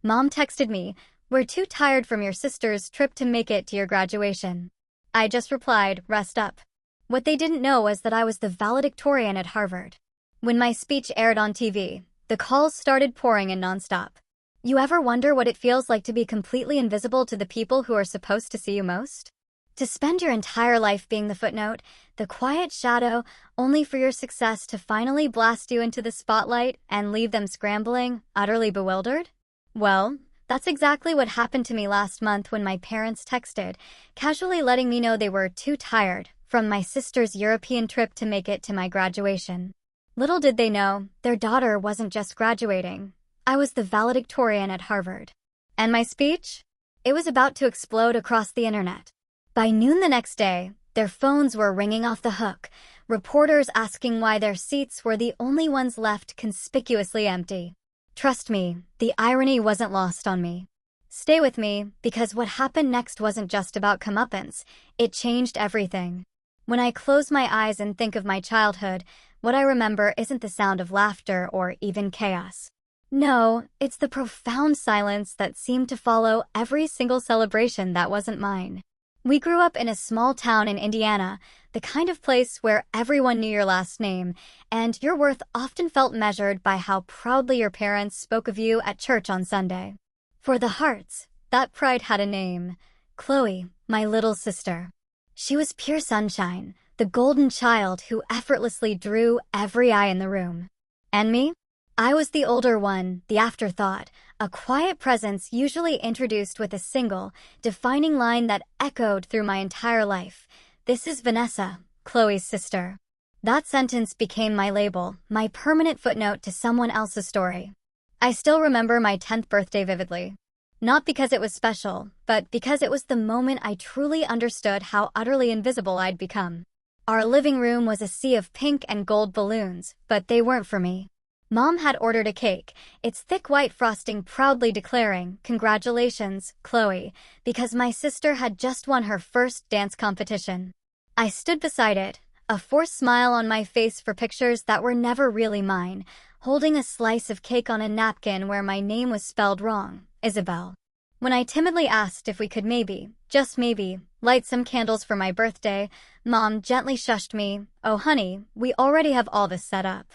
Mom texted me, "We're too tired from your sister's trip to make it to your graduation." I just replied, "Rest up." What they didn't know was that I was the valedictorian at Harvard. When my speech aired on TV, the calls started pouring in nonstop. You ever wonder what it feels like to be completely invisible to the people who are supposed to see you most? To spend your entire life being the footnote, the quiet shadow, only for your success to finally blast you into the spotlight and leave them scrambling, utterly bewildered? Well, that's exactly what happened to me last month when my parents texted, casually letting me know they were too tired from my sister's European trip to make it to my graduation. Little did they know, their daughter wasn't just graduating. I was the valedictorian at Harvard. And my speech? It was about to explode across the internet. By noon the next day, their phones were ringing off the hook, reporters asking why their seats were the only ones left conspicuously empty. Trust me, the irony wasn't lost on me. Stay with me, because what happened next wasn't just about comeuppance, it changed everything. When I close my eyes and think of my childhood, what I remember isn't the sound of laughter or even chaos. No, it's the profound silence that seemed to follow every single celebration that wasn't mine. We grew up in a small town in Indiana, the kind of place where everyone knew your last name, and your worth often felt measured by how proudly your parents spoke of you at church on Sunday. For the hearts, that pride had a name: Chloe, my little sister. She was pure sunshine, the golden child who effortlessly drew every eye in the room. And me? I was the older one, the afterthought, a quiet presence usually introduced with a single, defining line that echoed through my entire life. "This is Vanessa, Chloe's sister." That sentence became my label, my permanent footnote to someone else's story. I still remember my 10th birthday vividly. Not because it was special, but because it was the moment I truly understood how utterly invisible I'd become. Our living room was a sea of pink and gold balloons, but they weren't for me. Mom had ordered a cake, its thick white frosting proudly declaring, "Congratulations, Chloe," because my sister had just won her first dance competition. I stood beside it, a forced smile on my face for pictures that were never really mine, holding a slice of cake on a napkin where my name was spelled wrong, Isabel. When I timidly asked if we could maybe, just maybe, light some candles for my birthday, Mom gently shushed me, "Oh honey, we already have all this set up.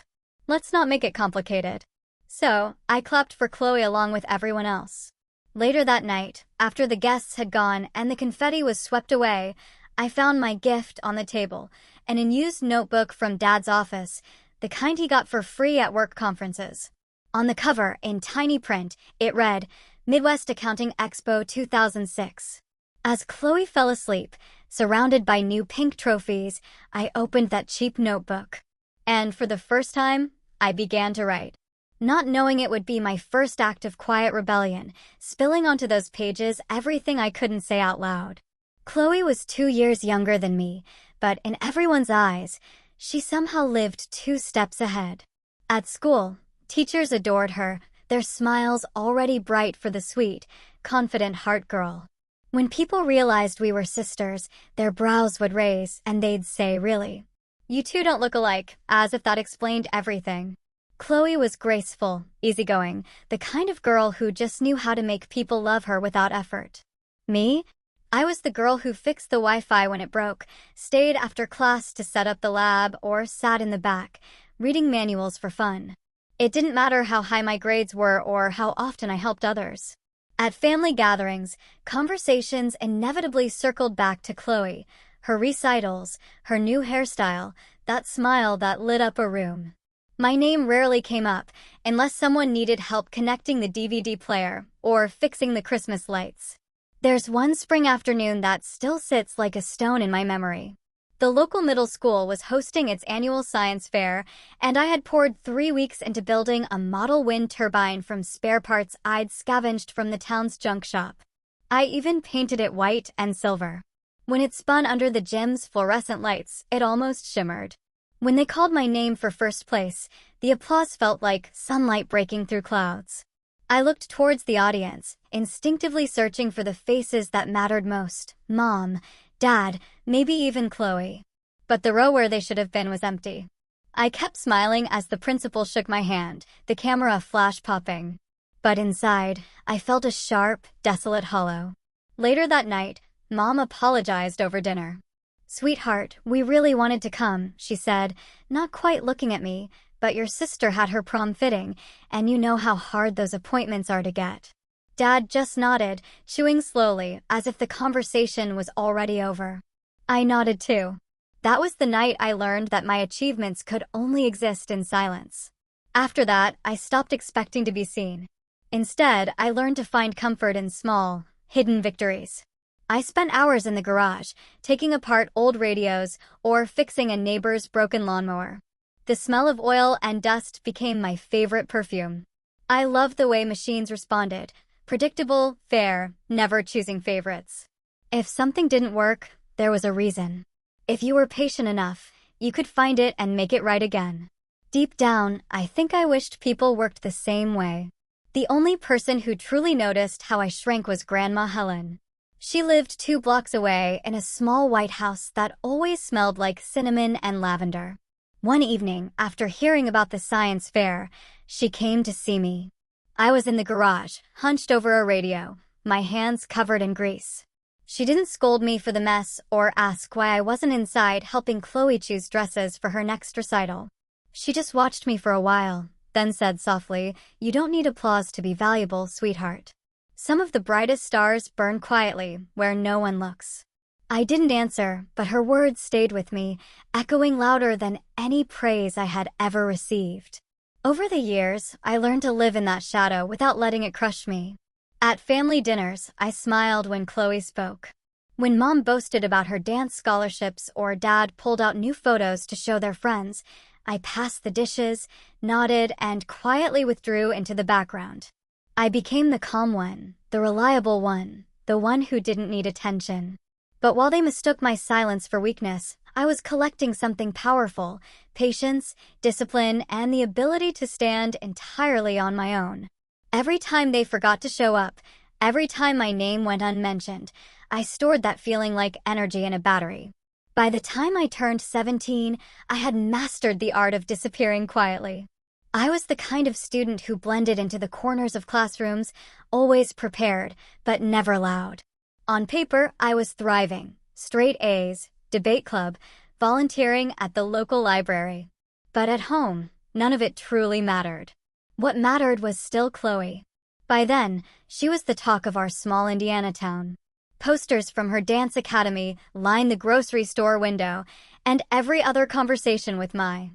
Let's not make it complicated." So, I clapped for Chloe along with everyone else. Later that night, after the guests had gone and the confetti was swept away, I found my gift on the table, an unused notebook from Dad's office, the kind he got for free at work conferences. On the cover, in tiny print, it read, "Midwest Accounting Expo 2006. As Chloe fell asleep, surrounded by new pink trophies, I opened that cheap notebook. And for the first time, I began to write. Not knowing it would be my first act of quiet rebellion, spilling onto those pages everything I couldn't say out loud. Chloe was 2 years younger than me, but in everyone's eyes, she somehow lived 2 steps ahead. At school, teachers adored her, their smiles already bright for the sweet, confident heart girl. When people realized we were sisters, their brows would raise and they'd say, "Really? You two don't look alike," as if that explained everything. Chloe was graceful, easygoing, the kind of girl who just knew how to make people love her without effort. Me? I was the girl who fixed the Wi-Fi when it broke, stayed after class to set up the lab, or sat in the back, reading manuals for fun. It didn't matter how high my grades were or how often I helped others. At family gatherings, conversations inevitably circled back to Chloe, her recitals, her new hairstyle, that smile that lit up a room. My name rarely came up, unless someone needed help connecting the DVD player or fixing the Christmas lights. There's one spring afternoon that still sits like a stone in my memory. The local middle school was hosting its annual science fair, and I had poured 3 weeks into building a model wind turbine from spare parts I'd scavenged from the town's junk shop. I even painted it white and silver. When it spun under the gym's fluorescent lights, it almost shimmered. When they called my name for first place, the applause felt like sunlight breaking through clouds. I looked towards the audience, instinctively searching for the faces that mattered most: Mom, Dad, maybe even Chloe. But the row where they should have been was empty. I kept smiling as the principal shook my hand, the camera flash popping. But inside, I felt a sharp, desolate hollow. Later that night, Mom apologized over dinner. "Sweetheart, we really wanted to come," she said, not quite looking at me, "but your sister had her prom fitting, and you know how hard those appointments are to get." Dad just nodded, chewing slowly, as if the conversation was already over. I nodded too. That was the night I learned that my achievements could only exist in silence. After that, I stopped expecting to be seen. Instead, I learned to find comfort in small, hidden victories. I spent hours in the garage, taking apart old radios or fixing a neighbor's broken lawnmower. The smell of oil and dust became my favorite perfume. I loved the way machines responded, predictable, fair, never choosing favorites. If something didn't work, there was a reason. If you were patient enough, you could find it and make it right again. Deep down, I think I wished people worked the same way. The only person who truly noticed how I shrank was Grandma Helen. She lived 2 blocks away in a small white house that always smelled like cinnamon and lavender. One evening, after hearing about the science fair, she came to see me. I was in the garage, hunched over a radio, my hands covered in grease. She didn't scold me for the mess or ask why I wasn't inside helping Chloe choose dresses for her next recital. She just watched me for a while, then said softly, "You don't need applause to be valuable, sweetheart. Some of the brightest stars burn quietly where no one looks." I didn't answer, but her words stayed with me, echoing louder than any praise I had ever received. Over the years, I learned to live in that shadow without letting it crush me. At family dinners, I smiled when Chloe spoke. When Mom boasted about her dance scholarships or Dad pulled out new photos to show their friends, I passed the dishes, nodded, and quietly withdrew into the background. I became the calm one, the reliable one, the one who didn't need attention. But while they mistook my silence for weakness, I was collecting something powerful: patience, discipline, and the ability to stand entirely on my own. Every time they forgot to show up, every time my name went unmentioned, I stored that feeling like energy in a battery. By the time I turned 17, I had mastered the art of disappearing quietly. I was the kind of student who blended into the corners of classrooms, always prepared, but never loud. On paper, I was thriving: straight A's, debate club, volunteering at the local library. But at home, none of it truly mattered. What mattered was still Chloe. By then, she was the talk of our small Indiana town. Posters from her dance academy lined the grocery store window, and every other conversation with my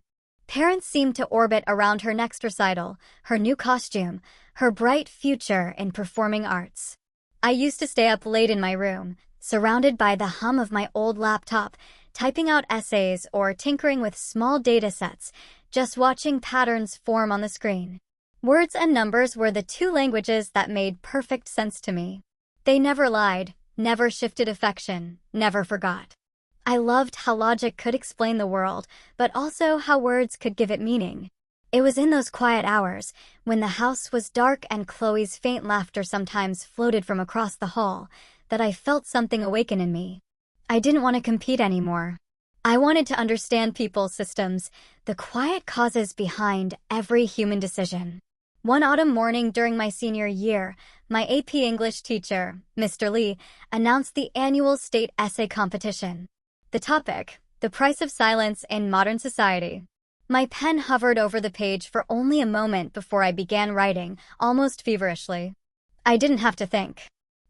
parents seemed to orbit around her next recital, her new costume, her bright future in performing arts. I used to stay up late in my room, surrounded by the hum of my old laptop, typing out essays or tinkering with small data sets, just watching patterns form on the screen. Words and numbers were the 2 languages that made perfect sense to me. They never lied, never shifted affection, never forgot. I loved how logic could explain the world, but also how words could give it meaning. It was in those quiet hours, when the house was dark and Chloe's faint laughter sometimes floated from across the hall, that I felt something awaken in me. I didn't want to compete anymore. I wanted to understand people's systems, the quiet causes behind every human decision. One autumn morning during my senior year, my AP English teacher, Mr. Lee, announced the annual state essay competition. The topic: the price of silence in modern society. My pen hovered over the page for only a moment before I began writing, almost feverishly. I didn't have to think.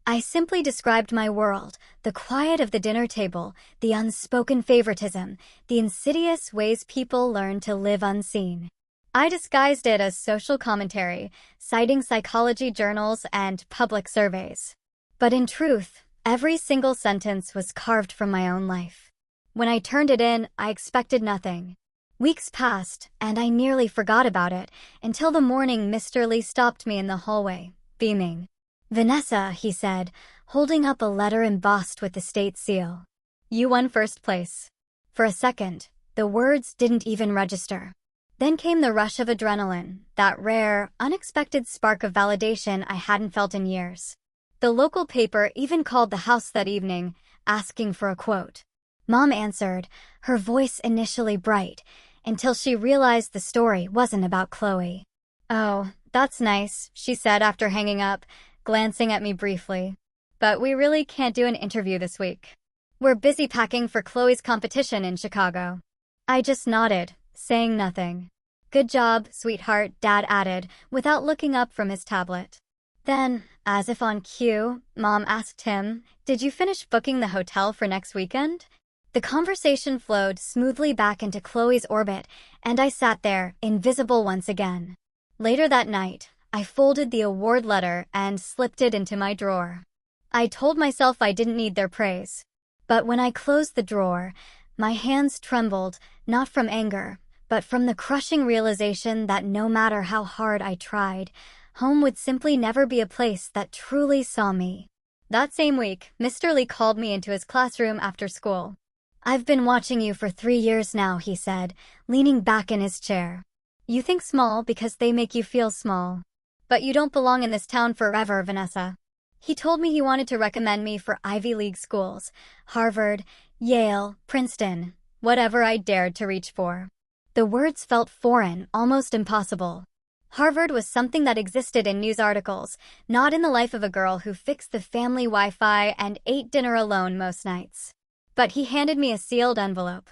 I simply described my world: the quiet of the dinner table, the unspoken favoritism, the insidious ways people learn to live unseen. I disguised it as social commentary, citing psychology journals and public surveys. But in truth, every single sentence was carved from my own life. When I turned it in, I expected nothing. Weeks passed, and I nearly forgot about it, until the morning Mr. Lee stopped me in the hallway, beaming. "Vanessa," he said, holding up a letter embossed with the state seal. "You won first place." For a second, the words didn't even register. Then came the rush of adrenaline, that rare, unexpected spark of validation I hadn't felt in years. The local paper even called the house that evening, asking for a quote. Mom answered, her voice initially bright, until she realized the story wasn't about Chloe. Oh, That's nice, she said after hanging up, glancing at me briefly. But we really can't do an interview this week. We're busy packing for Chloe's competition in Chicago. I just nodded, saying nothing. Good job, sweetheart, Dad added, without looking up from his tablet. Then, as if on cue, Mom asked him, "Did you finish booking the hotel for next weekend?" The conversation flowed smoothly back into Chloe's orbit, and I sat there, invisible once again. Later that night, I folded the award letter and slipped it into my drawer. I told myself I didn't need their praise. But when I closed the drawer, my hands trembled, not from anger, but from the crushing realization that no matter how hard I tried, home would simply never be a place that truly saw me. That same week, Mr. Lee called me into his classroom after school. "I've been watching you for 3 years now," he said, leaning back in his chair. "You think small because they make you feel small. But you don't belong in this town forever, Vanessa." He told me he wanted to recommend me for Ivy League schools, Harvard, Yale, Princeton, whatever I dared to reach for. The words felt foreign, almost impossible. Harvard was something that existed in news articles, not in the life of a girl who fixed the family Wi-Fi and ate dinner alone most nights. But he handed me a sealed envelope.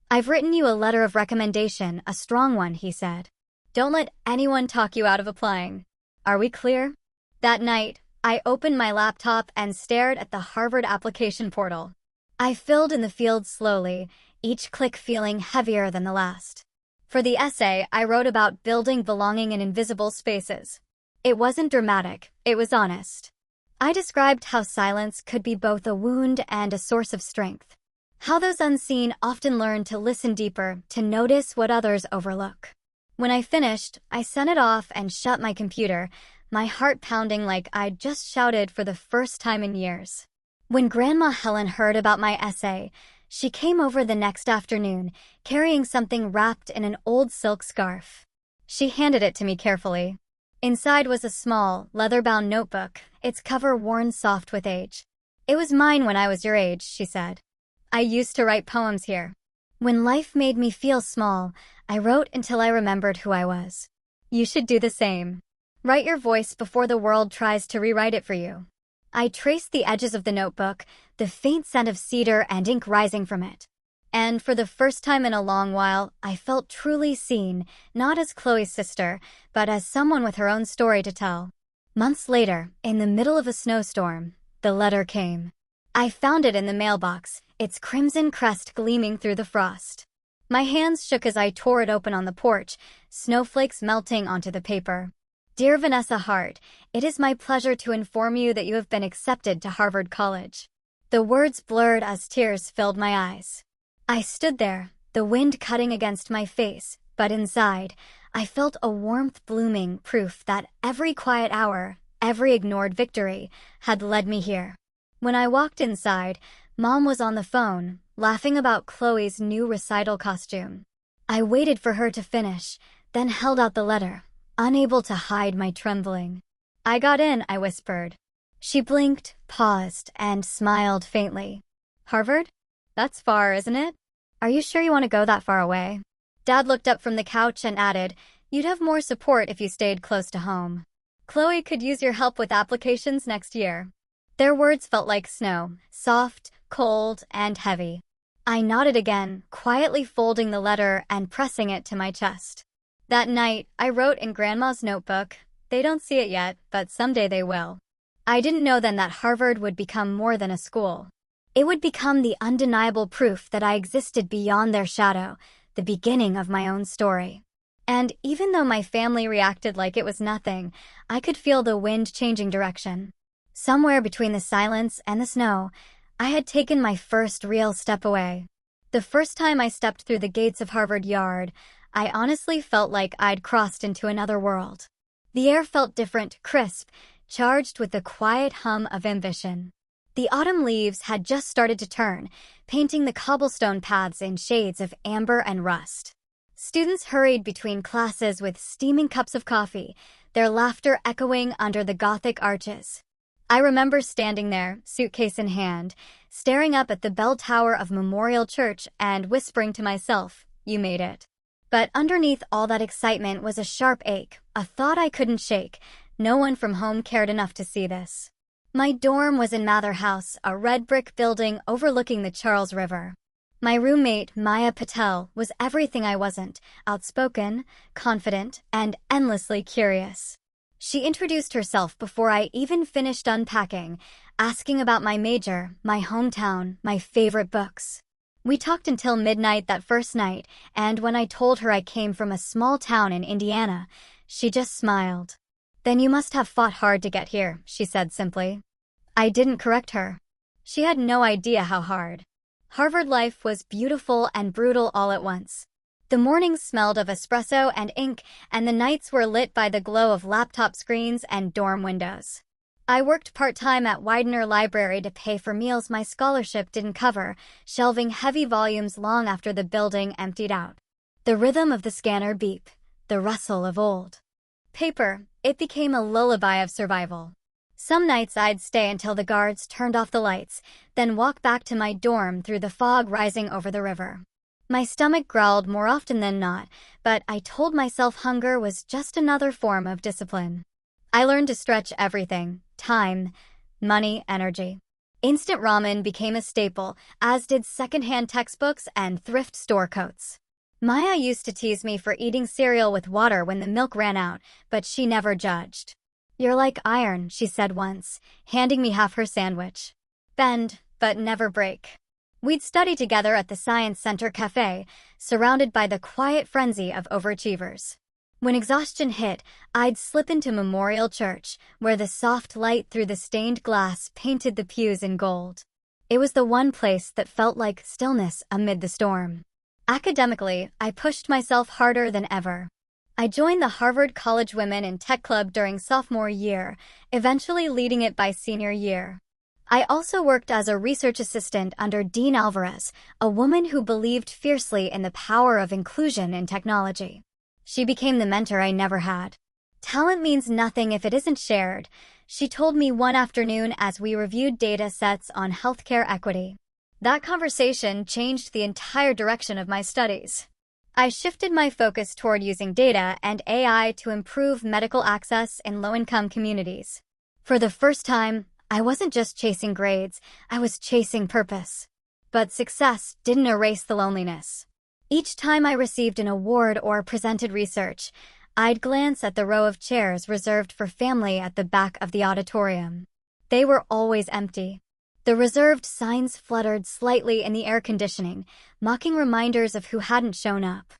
"I've written you a letter of recommendation, a strong one," he said. "Don't let anyone talk you out of applying. Are we clear?" That night, I opened my laptop and stared at the Harvard application portal. I filled in the fields slowly, each click feeling heavier than the last. For the essay, I wrote about building belonging in invisible spaces. It wasn't dramatic, it was honest. I described how silence could be both a wound and a source of strength. How those unseen often learn to listen deeper, to notice what others overlook. When I finished, I sent it off and shut my computer, my heart pounding like I'd just shouted for the first time in years. When Grandma Helen heard about my essay, she came over the next afternoon, carrying something wrapped in an old silk scarf. She handed it to me carefully. Inside was a small, leather-bound notebook, its cover worn soft with age. "It was mine when I was your age," she said. "I used to write poems here. When life made me feel small, I wrote until I remembered who I was. You should do the same. Write your voice before the world tries to rewrite it for you." I traced the edges of the notebook, the faint scent of cedar and ink rising from it. And for the first time in a long while, I felt truly seen, not as Chloe's sister, but as someone with her own story to tell. Months later, in the middle of a snowstorm, the letter came. I found it in the mailbox, its crimson crest gleaming through the frost. My hands shook as I tore it open on the porch, snowflakes melting onto the paper. "Dear Vanessa Hart, it is my pleasure to inform you that you have been accepted to Harvard College." The words blurred as tears filled my eyes. I stood there, the wind cutting against my face, but inside, I felt a warmth blooming, proof that every quiet hour, every ignored victory, had led me here. When I walked inside, Mom was on the phone, laughing about Chloe's new recital costume. I waited for her to finish, then held out the letter, unable to hide my trembling. "I got in," I whispered. She blinked, paused, and smiled faintly. "Harvard? That's far, isn't it? Are you sure you want to go that far away?" Dad looked up from the couch and added, "You'd have more support if you stayed close to home. Chloe could use your help with applications next year." Their words felt like snow, soft, cold, and heavy. I nodded again, quietly folding the letter and pressing it to my chest. That night, I wrote in Grandma's notebook, "They don't see it yet, but someday they will." I didn't know then that Harvard would become more than a school. It would become the undeniable proof that I existed beyond their shadow, the beginning of my own story. And even though my family reacted like it was nothing, I could feel the wind changing direction. Somewhere between the silence and the snow, I had taken my first real step away. The first time I stepped through the gates of Harvard Yard, I honestly felt like I'd crossed into another world. The air felt different, crisp, charged with the quiet hum of ambition. The autumn leaves had just started to turn, painting the cobblestone paths in shades of amber and rust. Students hurried between classes with steaming cups of coffee, their laughter echoing under the Gothic arches. I remember standing there, suitcase in hand, staring up at the bell tower of Memorial Church and whispering to myself, "You made it." But underneath all that excitement was a sharp ache, a thought I couldn't shake. No one from home cared enough to see this. My dorm was in Mather House, a red brick building overlooking the Charles River. My roommate, Maya Patel, was everything I wasn't: outspoken, confident, and endlessly curious. She introduced herself before I even finished unpacking, asking about my major, my hometown, my favorite books. We talked until midnight that first night, and when I told her I came from a small town in Indiana, she just smiled. "Then you must have fought hard to get here," she said simply. I didn't correct her. She had no idea how hard. Harvard life was beautiful and brutal all at once. The mornings smelled of espresso and ink, and the nights were lit by the glow of laptop screens and dorm windows. I worked part-time at Widener Library to pay for meals my scholarship didn't cover, shelving heavy volumes long after the building emptied out. The rhythm of the scanner beep, the rustle of old paper, it became a lullaby of survival. Some nights I'd stay until the guards turned off the lights, then walk back to my dorm through the fog rising over the river. My stomach growled more often than not, but I told myself hunger was just another form of discipline. I learned to stretch everything: time, money, energy. Instant ramen became a staple, as did secondhand textbooks and thrift store coats. Maya used to tease me for eating cereal with water when the milk ran out, but she never judged. "You're like iron," she said once, handing me half her sandwich. "Bend, but never break." We'd study together at the Science Center Cafe, surrounded by the quiet frenzy of overachievers. When exhaustion hit, I'd slip into Memorial Church, where the soft light through the stained glass painted the pews in gold. It was the one place that felt like stillness amid the storm. Academically, I pushed myself harder than ever. I joined the Harvard College Women in Tech Club during sophomore year, eventually leading it by senior year. I also worked as a research assistant under Dean Alvarez, a woman who believed fiercely in the power of inclusion in technology. She became the mentor I never had. "Talent means nothing if it isn't shared," she told me one afternoon as we reviewed data sets on healthcare equity. That conversation changed the entire direction of my studies. I shifted my focus toward using data and AI to improve medical access in low-income communities. For the first time, I wasn't just chasing grades, I was chasing purpose. But success didn't erase the loneliness. Each time I received an award or presented research, I'd glance at the row of chairs reserved for family at the back of the auditorium. They were always empty. The reserved signs fluttered slightly in the air conditioning, mocking reminders of who hadn't shown up.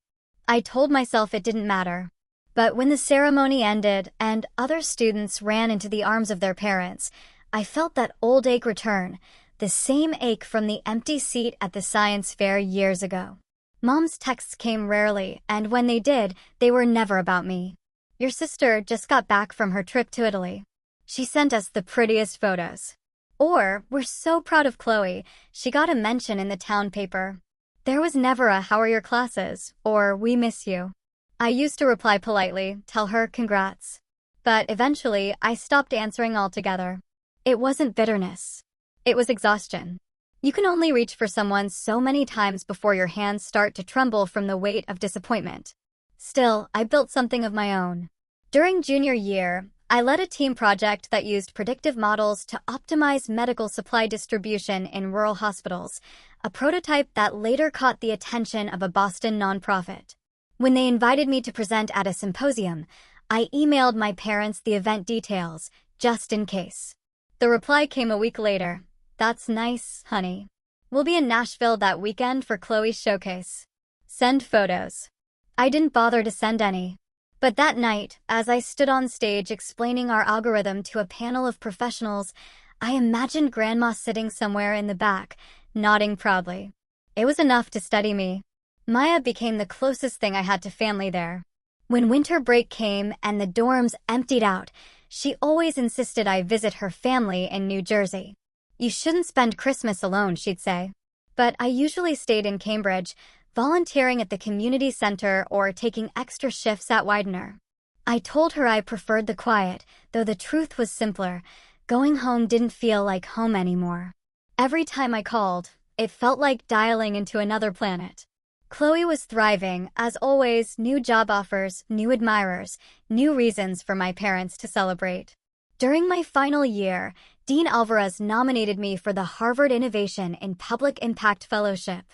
I told myself it didn't matter. But when the ceremony ended and other students ran into the arms of their parents, I felt that old ache return, the same ache from the empty seat at the science fair years ago. Mom's texts came rarely, and when they did, they were never about me. "Your sister just got back from her trip to Italy. She sent us the prettiest photos." Or, "We're so proud of Chloe, she got a mention in the town paper." There was never a "How are your classes?" or "We miss you." I used to reply politely, tell her congrats. But eventually, I stopped answering altogether. It wasn't bitterness. It was exhaustion. You can only reach for someone so many times before your hands start to tremble from the weight of disappointment. Still, I built something of my own. During junior year, I led a team project that used predictive models to optimize medical supply distribution in rural hospitals, a prototype that later caught the attention of a Boston nonprofit. When they invited me to present at a symposium, I emailed my parents the event details, just in case. The reply came a week later. "That's nice, honey. We'll be in Nashville that weekend for Chloe's showcase. Send photos." I didn't bother to send any. But that night, as I stood on stage explaining our algorithm to a panel of professionals, I imagined Grandma sitting somewhere in the back, nodding proudly. It was enough to steady me. Maya became the closest thing I had to family there. When winter break came and the dorms emptied out, she always insisted I visit her family in New Jersey. "You shouldn't spend Christmas alone," she'd say. But I usually stayed in Cambridge, volunteering at the community center or taking extra shifts at Widener. I told her I preferred the quiet, though the truth was simpler. Going home didn't feel like home anymore. Every time I called, it felt like dialing into another planet. Chloe was thriving, as always, new job offers, new admirers, new reasons for my parents to celebrate. During my final year, Dean Alvarez nominated me for the Harvard Innovation in Public Impact Fellowship.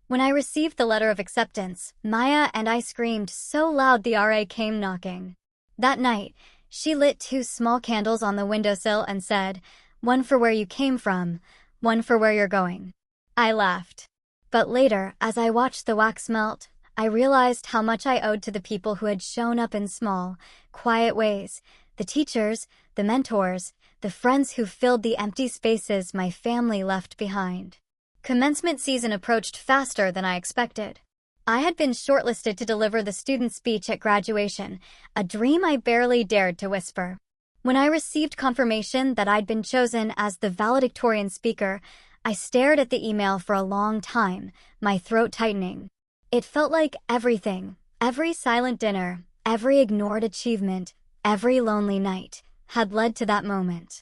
When I received the letter of acceptance, Maya and I screamed so loud the RA came knocking. That night, she lit 2 small candles on the windowsill and said, "One for where you came from, one for where you're going." I laughed. But later, as I watched the wax melt, I realized how much I owed to the people who had shown up in small, quiet ways, the teachers, the mentors, the friends who filled the empty spaces my family left behind. Commencement season approached faster than I expected. I had been shortlisted to deliver the student speech at graduation, a dream I barely dared to whisper. When I received confirmation that I'd been chosen as the valedictorian speaker, I stared at the email for a long time, my throat tightening. It felt like everything, every silent dinner, every ignored achievement, every lonely night, had led to that moment.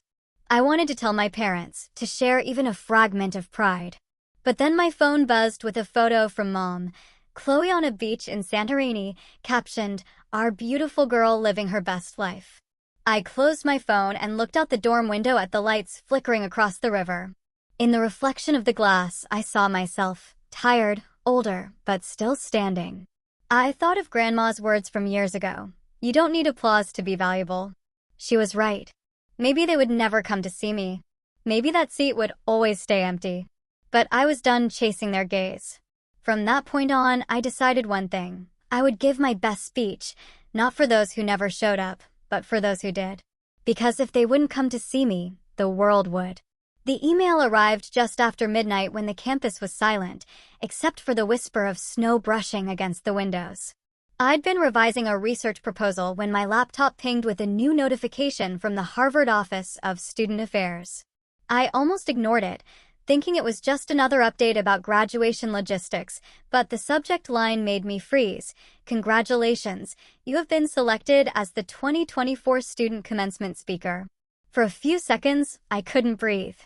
I wanted to tell my parents, to share even a fragment of pride. But then my phone buzzed with a photo from Mom, Chloe on a beach in Santorini, captioned, "Our beautiful girl living her best life." I closed my phone and looked out the dorm window at the lights flickering across the river. In the reflection of the glass, I saw myself, tired, older, but still standing. I thought of Grandma's words from years ago. "You don't need applause to be valuable." She was right. Maybe they would never come to see me. Maybe that seat would always stay empty. But I was done chasing their gaze. From that point on, I decided one thing. I would give my best speech, not for those who never showed up, but for those who did. Because if they wouldn't come to see me, the world would. The email arrived just after midnight when the campus was silent, except for the whisper of snow brushing against the windows. I'd been revising a research proposal when my laptop pinged with a new notification from the Harvard Office of Student Affairs. I almost ignored it, thinking it was just another update about graduation logistics, but the subject line made me freeze. "Congratulations, you have been selected as the 2024 student commencement speaker." For a few seconds, I couldn't breathe.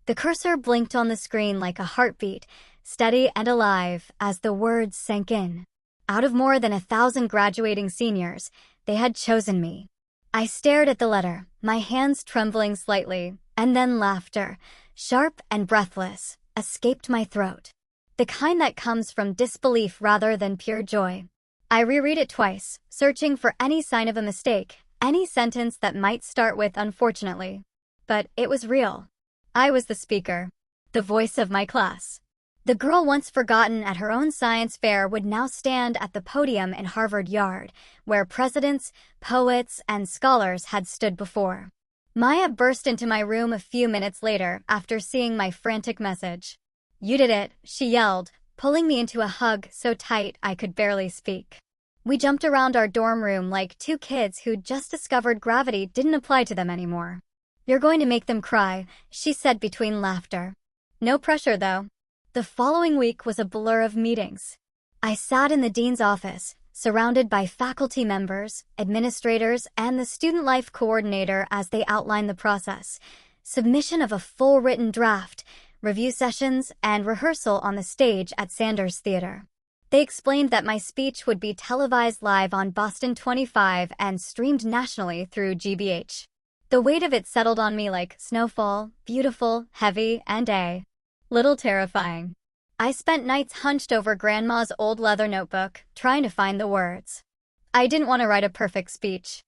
The cursor blinked on the screen like a heartbeat, steady and alive, as the words sank in. Out of more than 1,000 graduating seniors, they had chosen me. I stared at the letter, my hands trembling slightly, and then laughter, sharp and breathless, escaped my throat. The kind that comes from disbelief rather than pure joy. I reread it twice, searching for any sign of a mistake, any sentence that might start with "unfortunately." But it was real. I was the speaker, the voice of my class. The girl once forgotten at her own science fair would now stand at the podium in Harvard Yard, where presidents, poets, and scholars had stood before. Maya burst into my room a few minutes later after seeing my frantic message. "You did it," she yelled, pulling me into a hug so tight I could barely speak. We jumped around our dorm room like 2 kids who'd just discovered gravity didn't apply to them anymore. "You're going to make them cry," she said between laughter. No pressure, though. The following week was a blur of meetings. I sat in the dean's office, surrounded by faculty members, administrators, and the student life coordinator as they outlined the process. Submission of a full written draft, review sessions, and rehearsal on the stage at Sanders Theater. They explained that my speech would be televised live on Boston 25 and streamed nationally through GBH. The weight of it settled on me like snowfall, beautiful, heavy, and a little terrifying. I spent nights hunched over Grandma's old leather notebook, trying to find the words. I didn't want to write a perfect speech.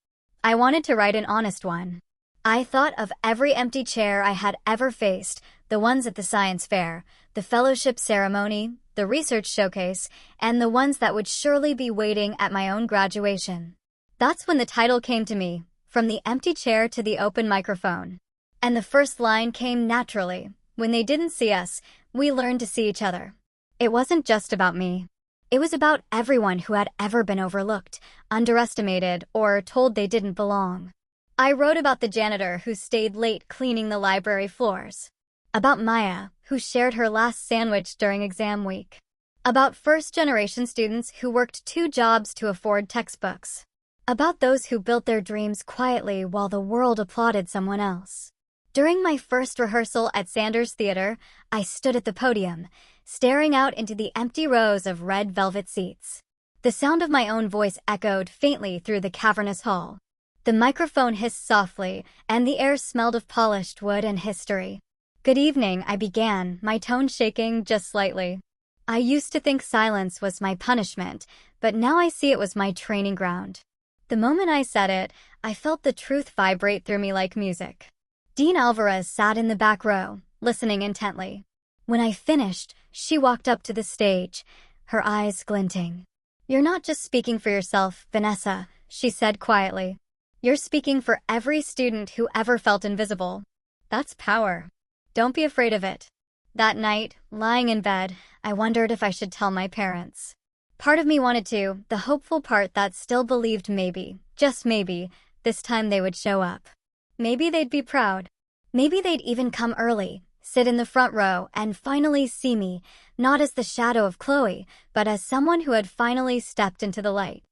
I wanted to write an honest one. I thought of every empty chair I had ever faced, the ones at the science fair, the fellowship ceremony, the research showcase, and the ones that would surely be waiting at my own graduation. That's when the title came to me, From the Empty Chair to the Open Microphone. And the first line came naturally. When they didn't see us, we learned to see each other. It wasn't just about me. It was about everyone who had ever been overlooked, underestimated, or told they didn't belong. I wrote about the janitor who stayed late cleaning the library floors. About Maya, who shared her last sandwich during exam week. About first-generation students who worked 2 jobs to afford textbooks. About those who built their dreams quietly while the world applauded someone else. During my first rehearsal at Sanders Theater, I stood at the podium, staring out into the empty rows of red velvet seats. The sound of my own voice echoed faintly through the cavernous hall. The microphone hissed softly, and the air smelled of polished wood and history. "Good evening," I began, my tone shaking just slightly. I used to think silence was my punishment, but now I see it was my training ground. The moment I said it, I felt the truth vibrate through me like music. Dean Alvarez sat in the back row, listening intently. When I finished, she walked up to the stage, her eyes glinting. "You're not just speaking for yourself, Vanessa," she said quietly. "You're speaking for every student who ever felt invisible. That's power. Don't be afraid of it." That night, lying in bed, I wondered if I should tell my parents. Part of me wanted to, the hopeful part that still believed maybe, just maybe, this time they would show up. Maybe they'd be proud. Maybe they'd even come early, sit in the front row, and finally see me, not as the shadow of Chloe, but as someone who had finally stepped into the light.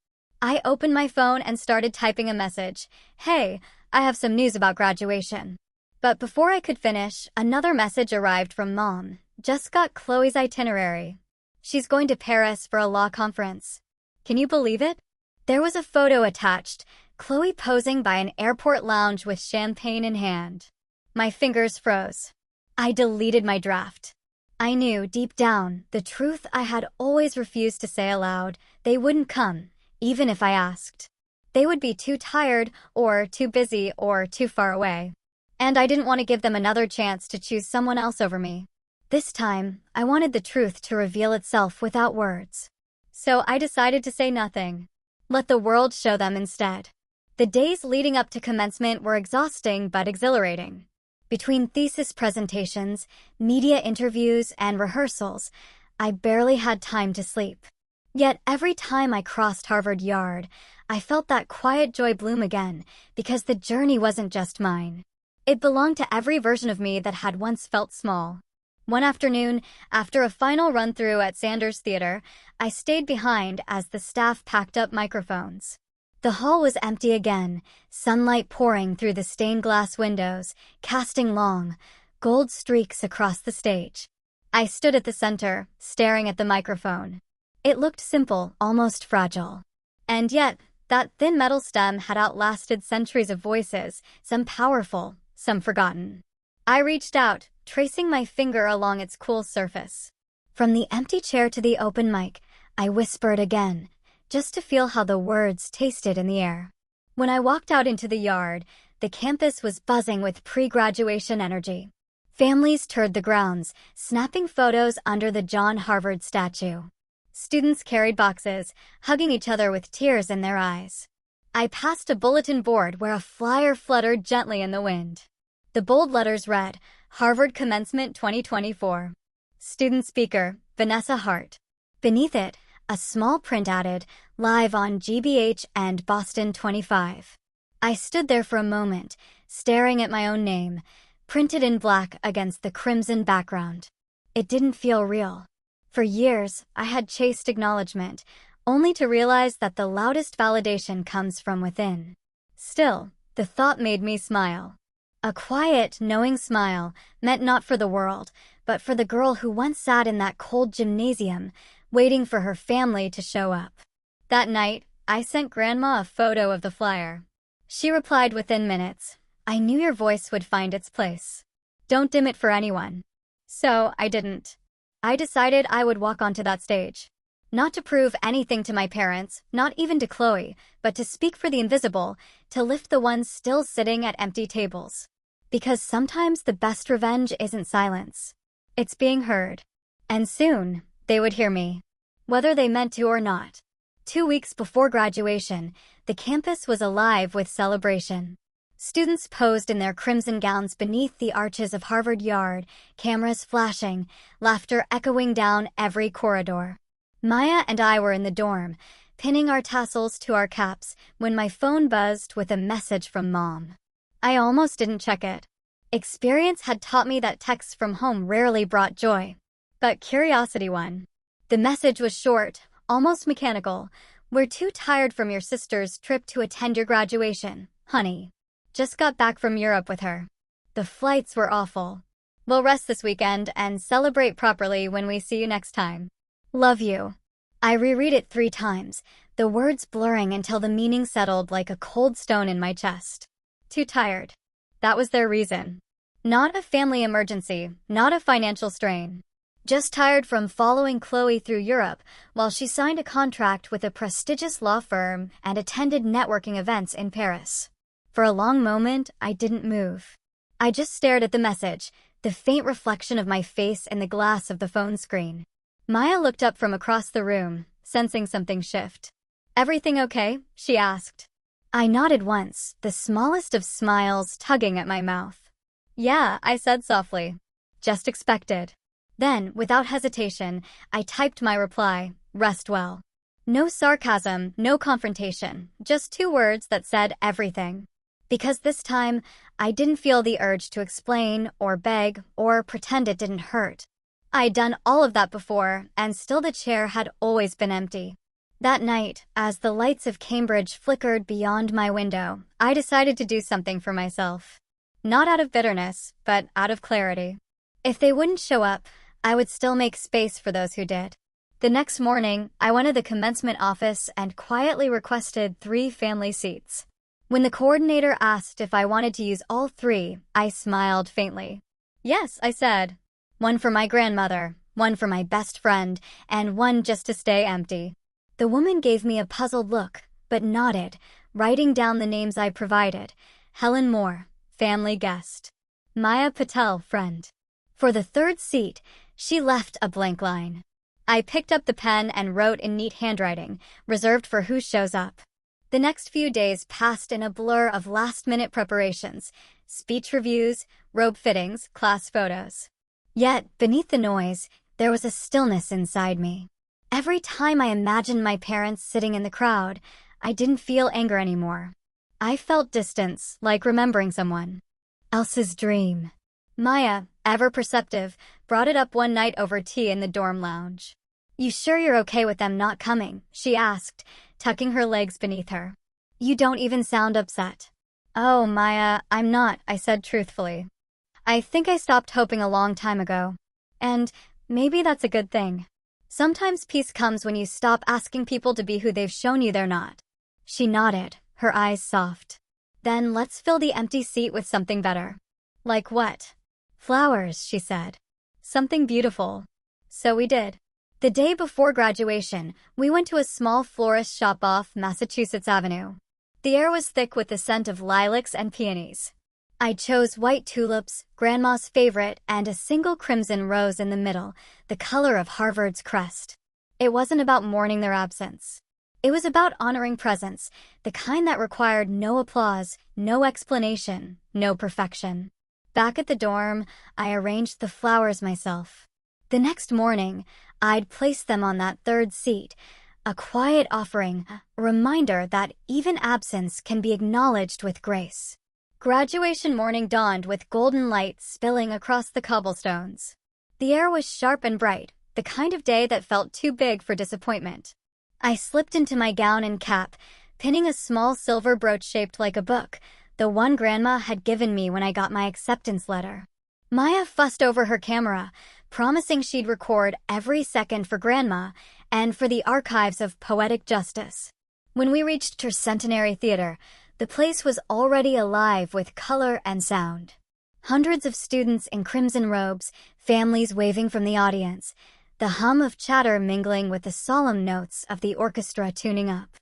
I opened my phone and started typing a message. "Hey, I have some news about graduation." But before I could finish, another message arrived from Mom. "Just got Chloe's itinerary. She's going to Paris for a law conference." Can you believe it? There was a photo attached, Chloe posing by an airport lounge with champagne in hand. My fingers froze. I deleted my draft. I knew, deep down, the truth I had always refused to say aloud. They wouldn't come, even if I asked. They would be too tired, or too busy, or too far away. And I didn't want to give them another chance to choose someone else over me. This time, I wanted the truth to reveal itself without words. So I decided to say nothing. Let the world show them instead. The days leading up to commencement were exhausting but exhilarating. Between thesis presentations, media interviews, and rehearsals, I barely had time to sleep. Yet every time I crossed Harvard Yard, I felt that quiet joy bloom again, because the journey wasn't just mine. It belonged to every version of me that had once felt small. One afternoon, after a final run-through at Sanders Theater, I stayed behind as the staff packed up microphones. The hall was empty again, sunlight pouring through the stained glass windows, casting long, gold streaks across the stage. I stood at the center, staring at the microphone. It looked simple, almost fragile. And yet, that thin metal stem had outlasted centuries of voices, some powerful, some forgotten. I reached out, tracing my finger along its cool surface. From the empty chair to the open mic, I whispered again, just to feel how the words tasted in the air. When I walked out into the yard, the campus was buzzing with pre-graduation energy. Families toured the grounds, snapping photos under the John Harvard statue. Students carried boxes, hugging each other with tears in their eyes. I passed a bulletin board where a flyer fluttered gently in the wind. The bold letters read, "Harvard Commencement 2024. Student speaker, Vanessa Hart." Beneath it, a small print added, "Live on GBH and Boston 25. I stood there for a moment, staring at my own name, printed in black against the crimson background. It didn't feel real. For years, I had chased acknowledgement, only to realize that the loudest validation comes from within. Still, the thought made me smile. A quiet, knowing smile, meant not for the world, but for the girl who once sat in that cold gymnasium, waiting for her family to show up. That night, I sent Grandma a photo of the flyer. She replied within minutes, "I knew your voice would find its place. Don't dim it for anyone." So, I didn't. I decided I would walk onto that stage. Not to prove anything to my parents, not even to Chloe, but to speak for the invisible, to lift the ones still sitting at empty tables. Because sometimes the best revenge isn't silence. It's being heard. And soon, they would hear me. Whether they meant to or not. 2 weeks before graduation, the campus was alive with celebration. Students posed in their crimson gowns beneath the arches of Harvard Yard, cameras flashing, laughter echoing down every corridor. Maya and I were in the dorm, pinning our tassels to our caps, when my phone buzzed with a message from Mom. I almost didn't check it. Experience had taught me that texts from home rarely brought joy. But curiosity won. The message was short, almost mechanical. "We're too tired from your sister's trip to attend your graduation, honey. Just got back from Europe with her." The flights were awful. We'll rest this weekend and celebrate properly when we see you next time. Love you. I reread it 3 times, the words blurring until the meaning settled like a cold stone in my chest. Too tired. That was their reason. Not a family emergency, not a financial strain. Just tired from following Chloe through Europe while she signed a contract with a prestigious law firm and attended networking events in Paris. For a long moment, I didn't move. I just stared at the message, the faint reflection of my face in the glass of the phone screen. Maya looked up from across the room, sensing something shift. "Everything okay?" she asked. I nodded once, the smallest of smiles tugging at my mouth. "Yeah," I said softly. "Just expected." Then, without hesitation, I typed my reply, "Rest well." No sarcasm, no confrontation, just 2 words that said everything. Because this time, I didn't feel the urge to explain or beg or pretend it didn't hurt. I'd done all of that before, and still the chair had always been empty. That night, as the lights of Cambridge flickered beyond my window, I decided to do something for myself. Not out of bitterness, but out of clarity. If they wouldn't show up, I would still make space for those who did. The next morning, I went to the commencement office and quietly requested 3 family seats. When the coordinator asked if I wanted to use all 3, I smiled faintly. "Yes," I said. "One for my grandmother, one for my best friend, and one just to stay empty." The woman gave me a puzzled look, but nodded, writing down the names I provided. Helen Moore, family guest. Maya Patel, friend. For the 3rd seat, she left a blank line. I picked up the pen and wrote in neat handwriting, reserved for who shows up. The next few days passed in a blur of last-minute preparations, speech reviews, robe fittings, class photos. Yet, beneath the noise, there was a stillness inside me. Every time I imagined my parents sitting in the crowd, I didn't feel anger anymore. I felt distance, like remembering someone else's dream. Maya, ever perceptive, brought it up one night over tea in the dorm lounge. "You sure you're okay with them not coming?" she asked, tucking her legs beneath her. "You don't even sound upset." "Oh, Maya, I'm not," I said truthfully. "I think I stopped hoping a long time ago. And maybe that's a good thing. Sometimes peace comes when you stop asking people to be who they've shown you they're not." She nodded, her eyes soft. "Then let's fill the empty seat with something better." "Like what?" "Flowers," she said. "Something beautiful." So we did. The day before graduation, we went to a small florist shop off Massachusetts Avenue. The air was thick with the scent of lilacs and peonies. I chose white tulips, Grandma's favorite, and a single crimson rose in the middle, the color of Harvard's crest. It wasn't about mourning their absence. It was about honoring presence, the kind that required no applause, no explanation, no perfection. Back at the dorm, I arranged the flowers myself. The next morning, I'd place them on that 3rd seat, a quiet offering, a reminder that even absence can be acknowledged with grace. Graduation morning dawned with golden light spilling across the cobblestones. The air was sharp and bright, the kind of day that felt too big for disappointment. I slipped into my gown and cap, pinning a small silver brooch shaped like a book, the one Grandma had given me when I got my acceptance letter. Maya fussed over her camera, promising she'd record every second for Grandma and for the archives of poetic justice. When we reached her Centenary Theater, the place was already alive with color and sound. Hundreds of students in crimson robes, families waving from the audience, the hum of chatter mingling with the solemn notes of the orchestra tuning up.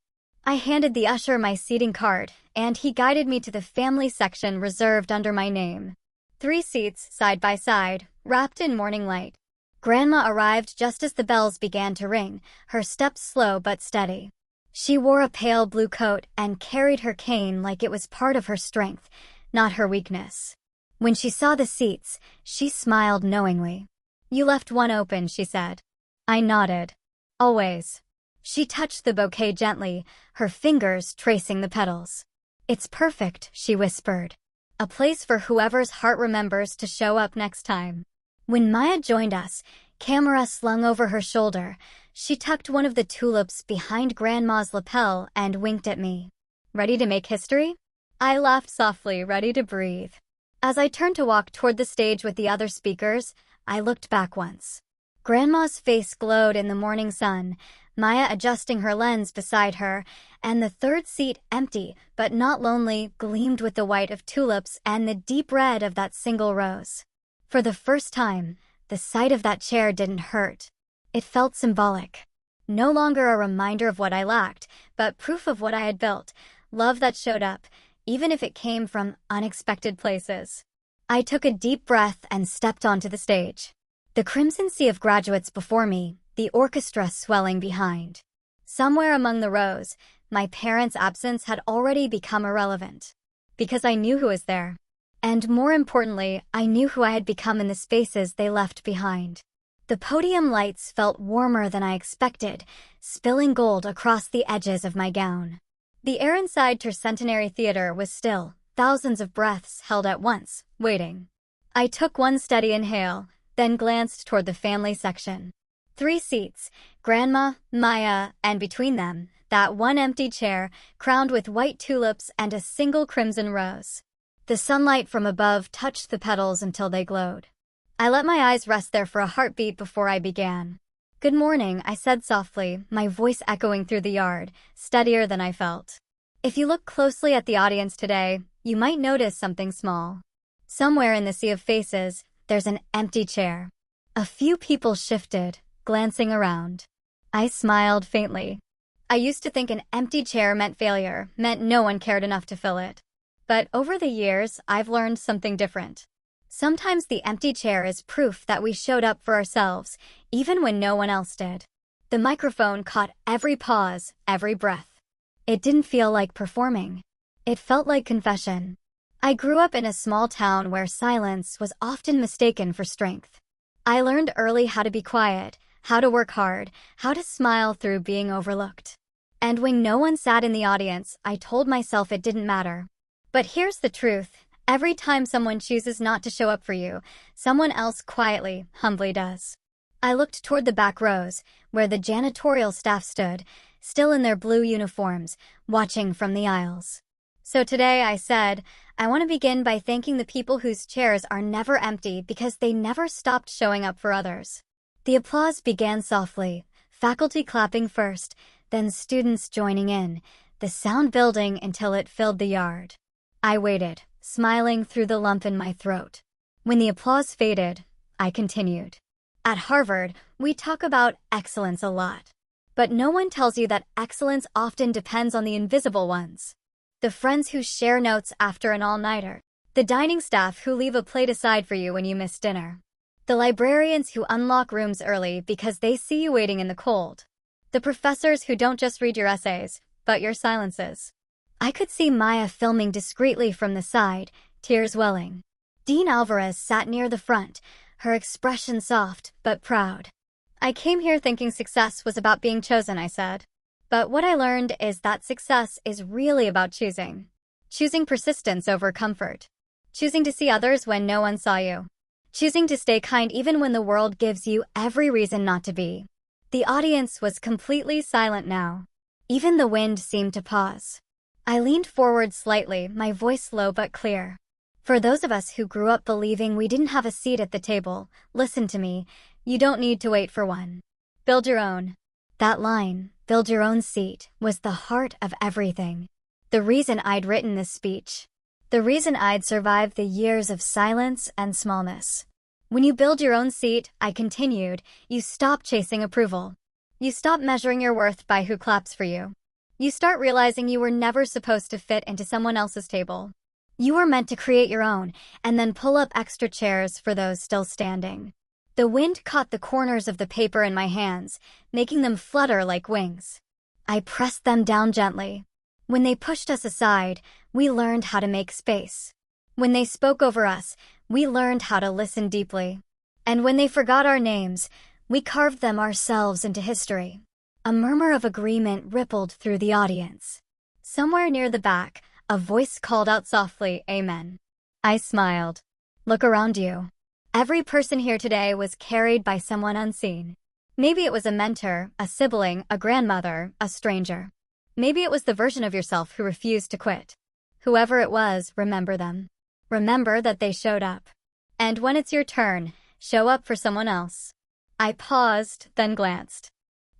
I handed the usher my seating card, and he guided me to the family section reserved under my name. 3 seats, side by side, wrapped in morning light. Grandma arrived just as the bells began to ring, her steps slow but steady. She wore a pale blue coat and carried her cane like it was part of her strength, not her weakness. When she saw the seats, she smiled knowingly. "You left one open," she said. I nodded. "Always." She touched the bouquet gently, her fingers tracing the petals. "It's perfect," she whispered. "A place for whoever's heart remembers to show up next time." When Maya joined us, camera slung over her shoulder, she tucked one of the tulips behind Grandma's lapel and winked at me. "Ready to make history?" I laughed softly, ready to breathe. As I turned to walk toward the stage with the other speakers, I looked back once. Grandma's face glowed in the morning sun, Maya adjusting her lens beside her, and the third seat, empty but not lonely, gleamed with the white of tulips and the deep red of that single rose. For the first time, the sight of that chair didn't hurt. It felt symbolic. No longer a reminder of what I lacked, but proof of what I had built, love that showed up, even if it came from unexpected places. I took a deep breath and stepped onto the stage. The crimson sea of graduates before me, the orchestra swelling behind. Somewhere among the rows, my parents' absence had already become irrelevant. Because I knew who was there. And more importantly, I knew who I had become in the spaces they left behind. The podium lights felt warmer than I expected, spilling gold across the edges of my gown. The air inside Tercentenary Theater was still, thousands of breaths held at once, waiting. I took one steady inhale, then glanced toward the family section. 3 seats, Grandma, Maya, and between them, that one empty chair, crowned with white tulips and a single crimson rose. The sunlight from above touched the petals until they glowed. I let my eyes rest there for a heartbeat before I began. "Good morning," I said softly, my voice echoing through the yard, steadier than I felt. If you look closely at the audience today, you might notice something small. Somewhere in the sea of faces, there's an empty chair. A few people shifted, glancing around. I smiled faintly. I used to think an empty chair meant failure, meant no one cared enough to fill it. But over the years, I've learned something different. Sometimes the empty chair is proof that we showed up for ourselves, even when no one else did. The microphone caught every pause, every breath. It didn't feel like performing. It felt like confession. I grew up in a small town where silence was often mistaken for strength. I learned early how to be quiet, how to work hard, how to smile through being overlooked. And when no one sat in the audience, I told myself it didn't matter. But here's the truth. Every time someone chooses not to show up for you, someone else quietly, humbly does. I looked toward the back rows, where the janitorial staff stood, still in their blue uniforms, watching from the aisles. So today I said, I want to begin by thanking the people whose chairs are never empty because they never stopped showing up for others. The applause began softly, faculty clapping first, then students joining in, the sound building until it filled the yard. I waited, smiling through the lump in my throat. When the applause faded, I continued. At Harvard, we talk about excellence a lot. But no one tells you that excellence often depends on the invisible ones. The friends who share notes after an all-nighter. The dining staff who leave a plate aside for you when you miss dinner. The librarians who unlock rooms early because they see you waiting in the cold. The professors who don't just read your essays, but your silences. I could see Maya filming discreetly from the side, tears welling. Dean Alvarez sat near the front, her expression soft but proud. I came here thinking success was about being chosen, I said. But what I learned is that success is really about choosing. Choosing persistence over comfort. Choosing to see others when no one saw you. Choosing to stay kind even when the world gives you every reason not to be. The audience was completely silent now. Even the wind seemed to pause. I leaned forward slightly, my voice low but clear. For those of us who grew up believing we didn't have a seat at the table, listen to me, you don't need to wait for one. Build your own. That line, build your own seat, was the heart of everything. The reason I'd written this speech. The reason I'd survived the years of silence and smallness. When you build your own seat, I continued, you stop chasing approval. You stop measuring your worth by who claps for you. You start realizing you were never supposed to fit into someone else's table. You were meant to create your own, and then pull up extra chairs for those still standing. The wind caught the corners of the paper in my hands, making them flutter like wings. I pressed them down gently. When they pushed us aside, we learned how to make space. When they spoke over us, we learned how to listen deeply. And when they forgot our names, we carved them ourselves into history. A murmur of agreement rippled through the audience. Somewhere near the back, a voice called out softly, "Amen." I smiled. Look around you. Every person here today was carried by someone unseen. Maybe it was a mentor, a sibling, a grandmother, a stranger. Maybe it was the version of yourself who refused to quit. Whoever it was, remember them. Remember that they showed up. And when it's your turn, show up for someone else. I paused, then glanced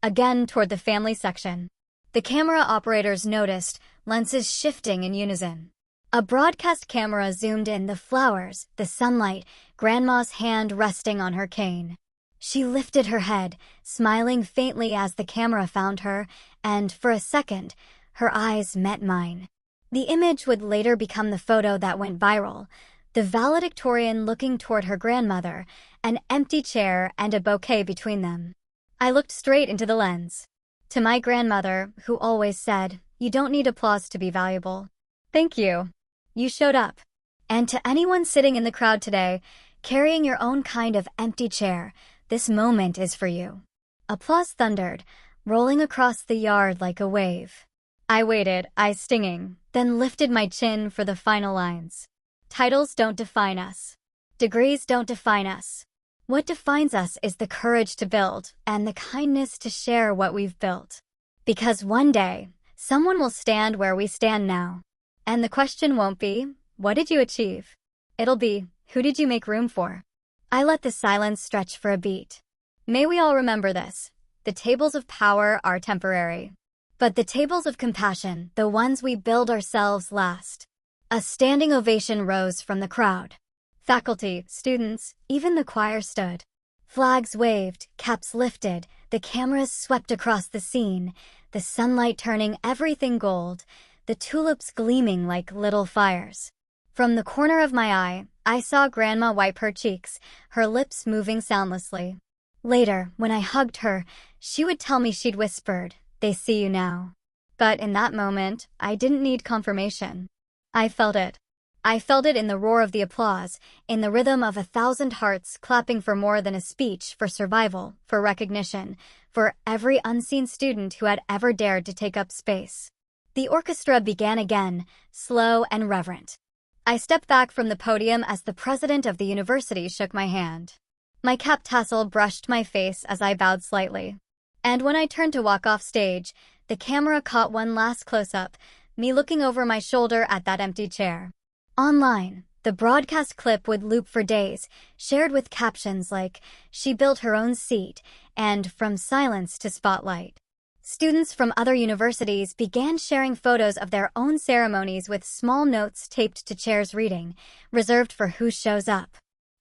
again toward the family section. The camera operators noticed, lenses shifting in unison. A broadcast camera zoomed in the flowers, the sunlight, Grandma's hand resting on her cane. She lifted her head, smiling faintly as the camera found her, and for a second, her eyes met mine. The image would later become the photo that went viral, the valedictorian looking toward her grandmother, an empty chair and a bouquet between them. I looked straight into the lens. To my grandmother, who always said, "You don't need applause to be valuable." Thank you. You showed up. And to anyone sitting in the crowd today, carrying your own kind of empty chair, this moment is for you. Applause thundered, rolling across the yard like a wave. I waited, eyes stinging, then lifted my chin for the final lines. Titles don't define us. Degrees don't define us. What defines us is the courage to build and the kindness to share what we've built. Because one day, someone will stand where we stand now. And the question won't be, what did you achieve? It'll be, who did you make room for? I let the silence stretch for a beat. May we all remember this. The tables of power are temporary. But the tables of compassion, the ones we build ourselves, last. A standing ovation rose from the crowd. Faculty, students, even the choir stood. Flags waved, caps lifted, the cameras swept across the scene, the sunlight turning everything gold, the tulips gleaming like little fires. From the corner of my eye, I saw Grandma wipe her cheeks, her lips moving soundlessly. Later, when I hugged her, she would tell me she'd whispered, "They see you now." But in that moment, I didn't need confirmation. I felt it. I felt it in the roar of the applause, in the rhythm of 1,000 hearts clapping for more than a speech, for survival, for recognition, for every unseen student who had ever dared to take up space. The orchestra began again, slow and reverent. I stepped back from the podium as the president of the university shook my hand. My cap tassel brushed my face as I bowed slightly. And when I turned to walk off stage, the camera caught one last close-up, me looking over my shoulder at that empty chair. Online, the broadcast clip would loop for days, shared with captions like, "She built her own seat," and "From silence to spotlight." Students from other universities began sharing photos of their own ceremonies with small notes taped to chairs reading, reserved for who shows up.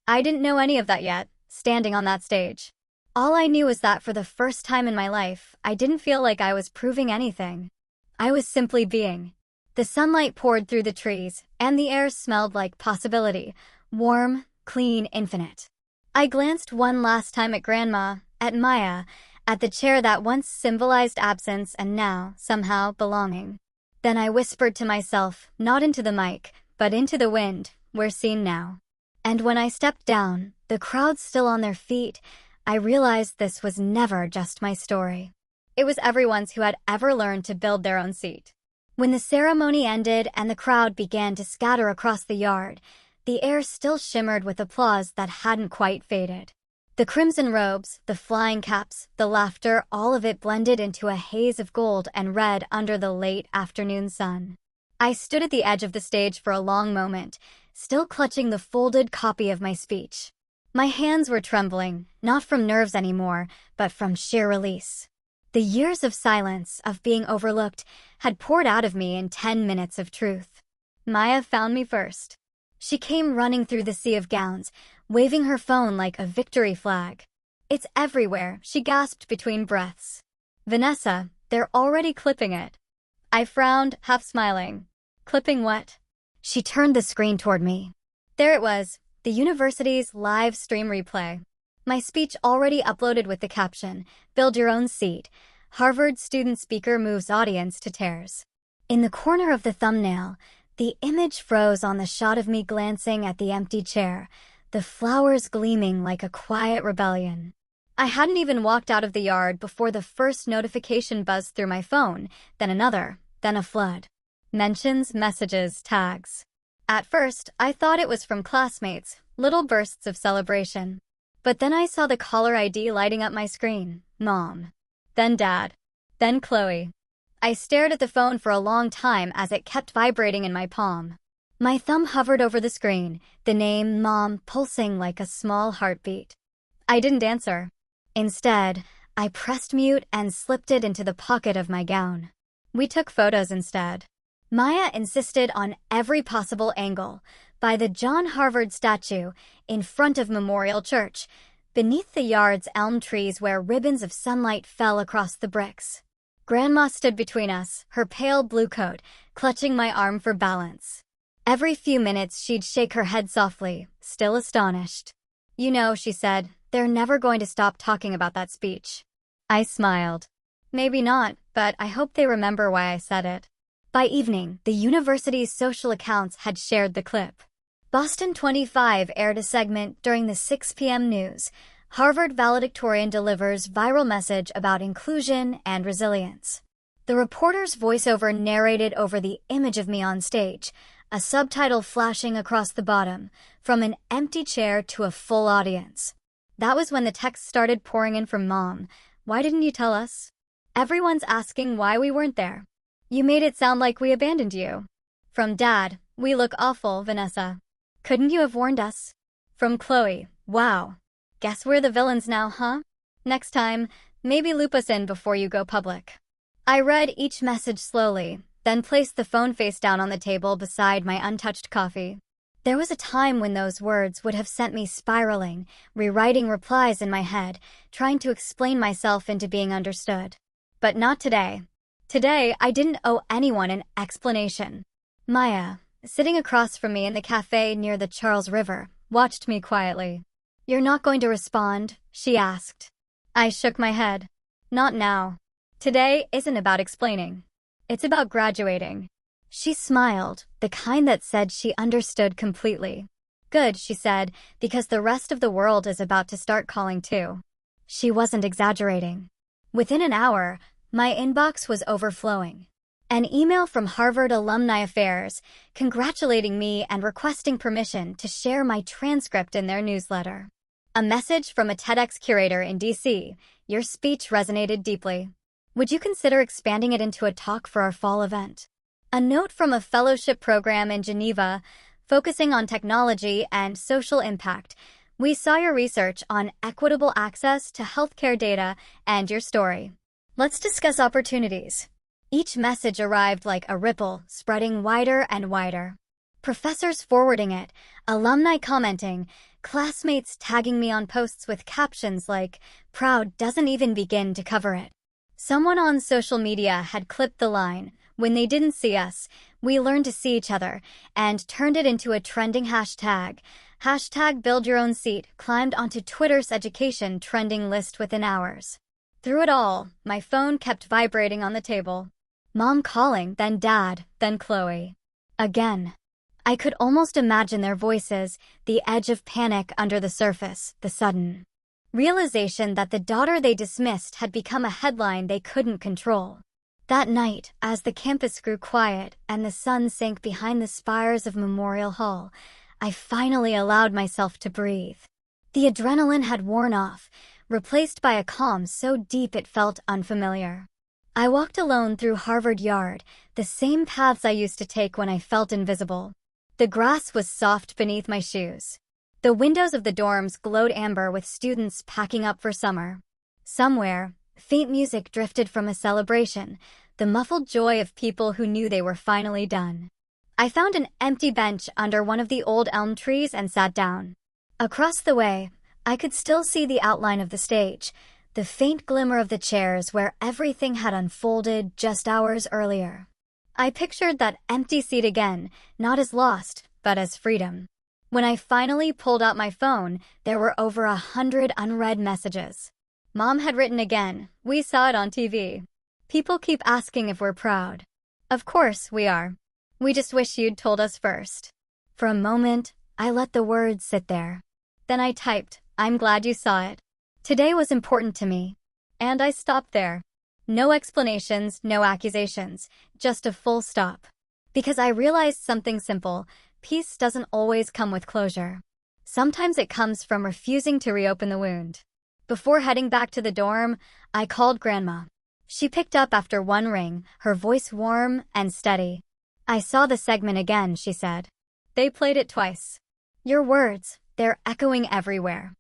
I didn't know any of that yet, standing on that stage. All I knew was that for the first time in my life, I didn't feel like I was proving anything. I was simply being. The sunlight poured through the trees, and the air smelled like possibility, warm, clean, infinite. I glanced one last time at Grandma, at Maya, at the chair that once symbolized absence and now, somehow, belonging. Then I whispered to myself, not into the mic, but into the wind, "We're seen now." And when I stepped down, the crowd still on their feet, I realized this was never just my story. It was everyone's who had ever learned to build their own seat. When the ceremony ended and the crowd began to scatter across the yard, the air still shimmered with applause that hadn't quite faded. The crimson robes, the flying caps, the laughter, all of it blended into a haze of gold and red under the late afternoon sun. I stood at the edge of the stage for a long moment, still clutching the folded copy of my speech. My hands were trembling, not from nerves anymore, but from sheer release. The years of silence, of being overlooked, had poured out of me in 10 minutes of truth. Maya found me first. She came running through the sea of gowns, waving her phone like a victory flag. "It's everywhere," she gasped between breaths. "Vanessa, they're already clipping it." I frowned, half smiling. "Clipping what?" She turned the screen toward me. There it was, the university's live stream replay. My speech already uploaded with the caption, "Build your own seat. Harvard student speaker moves audience to tears." In the corner of the thumbnail, the image froze on the shot of me glancing at the empty chair, the flowers gleaming like a quiet rebellion. I hadn't even walked out of the yard before the first notification buzzed through my phone, then another, then a flood. Mentions, messages, tags. At first, I thought it was from classmates, little bursts of celebration. But then I saw the caller ID lighting up my screen. Mom. Then Dad. Then Chloe. I stared at the phone for a long time as it kept vibrating in my palm. My thumb hovered over the screen, the name Mom pulsing like a small heartbeat. I didn't answer. Instead, I pressed mute and slipped it into the pocket of my gown. We took photos instead. Maya insisted on every possible angle, by the John Harvard statue, in front of Memorial Church, beneath the yard's elm trees where ribbons of sunlight fell across the bricks. Grandma stood between us, her pale blue coat, clutching my arm for balance. Every few minutes she'd shake her head softly, still astonished. "You know," she said, "they're never going to stop talking about that speech." I smiled. Maybe not, but I hope they remember why I said it. By evening, the university's social accounts had shared the clip. Boston 25 aired a segment during the 6 p.m. news. Harvard valedictorian delivers viral message about inclusion and resilience. The reporter's voiceover narrated over the image of me on stage, a subtitle flashing across the bottom, from an empty chair to a full audience. That was when the text started pouring in from Mom. "Why didn't you tell us? Everyone's asking why we weren't there. You made it sound like we abandoned you." From Dad, "We look awful, Vanessa. Couldn't you have warned us?" From Chloe, "Wow. Guess we're the villains now, huh? Next time, maybe loop us in before you go public." I read each message slowly, then placed the phone face down on the table beside my untouched coffee. There was a time when those words would have sent me spiraling, rewriting replies in my head, trying to explain myself into being understood. But not today. Today, I didn't owe anyone an explanation. Maya, sitting across from me in the cafe near the Charles River, watched me quietly. "You're not going to respond?" she asked. I shook my head. "Not now. Today isn't about explaining. It's about graduating." She smiled, the kind that said she understood completely. "Good," she said, "because the rest of the world is about to start calling too." She wasn't exaggerating. Within an hour, my inbox was overflowing. An email from Harvard Alumni Affairs, congratulating me and requesting permission to share my transcript in their newsletter. A message from a TEDx curator in DC, "Your speech resonated deeply. Would you consider expanding it into a talk for our fall event?" A note from a fellowship program in Geneva, focusing on technology and social impact. "We saw your research on equitable access to healthcare data and your story. Let's discuss opportunities." Each message arrived like a ripple, spreading wider and wider. Professors forwarding it, alumni commenting, classmates tagging me on posts with captions like, "Proud doesn't even begin to cover it." Someone on social media had clipped the line, "When they didn't see us, we learned to see each other," and turned it into a trending hashtag. Hashtag build your own seat climbed onto Twitter's education trending list within hours. Through it all, my phone kept vibrating on the table. Mom calling, then Dad, then Chloe. Again. I could almost imagine their voices, the edge of panic under the surface, the sudden realization that the daughter they dismissed had become a headline they couldn't control. That night, as the campus grew quiet and the sun sank behind the spires of Memorial Hall, I finally allowed myself to breathe. The adrenaline had worn off, replaced by a calm so deep it felt unfamiliar. I walked alone through Harvard Yard, the same paths I used to take when I felt invisible. The grass was soft beneath my shoes. The windows of the dorms glowed amber with students packing up for summer. Somewhere, faint music drifted from a celebration, the muffled joy of people who knew they were finally done. I found an empty bench under one of the old elm trees and sat down. Across the way, I could still see the outline of the stage, the faint glimmer of the chairs where everything had unfolded just hours earlier. I pictured that empty seat again, not as lost, but as freedom. When I finally pulled out my phone, there were over 100 unread messages. Mom had written again, "We saw it on TV. People keep asking if we're proud. Of course we are. We just wish you'd told us first." For a moment, I let the words sit there. Then I typed, "I'm glad you saw it. Today was important to me." And I stopped there. No explanations, no accusations, just a full stop. Because I realized something simple: peace doesn't always come with closure. Sometimes it comes from refusing to reopen the wound. Before heading back to the dorm, I called Grandma. She picked up after one ring, her voice warm and steady. "I saw the segment again," she said. They played it twice. Your words, they're echoing everywhere.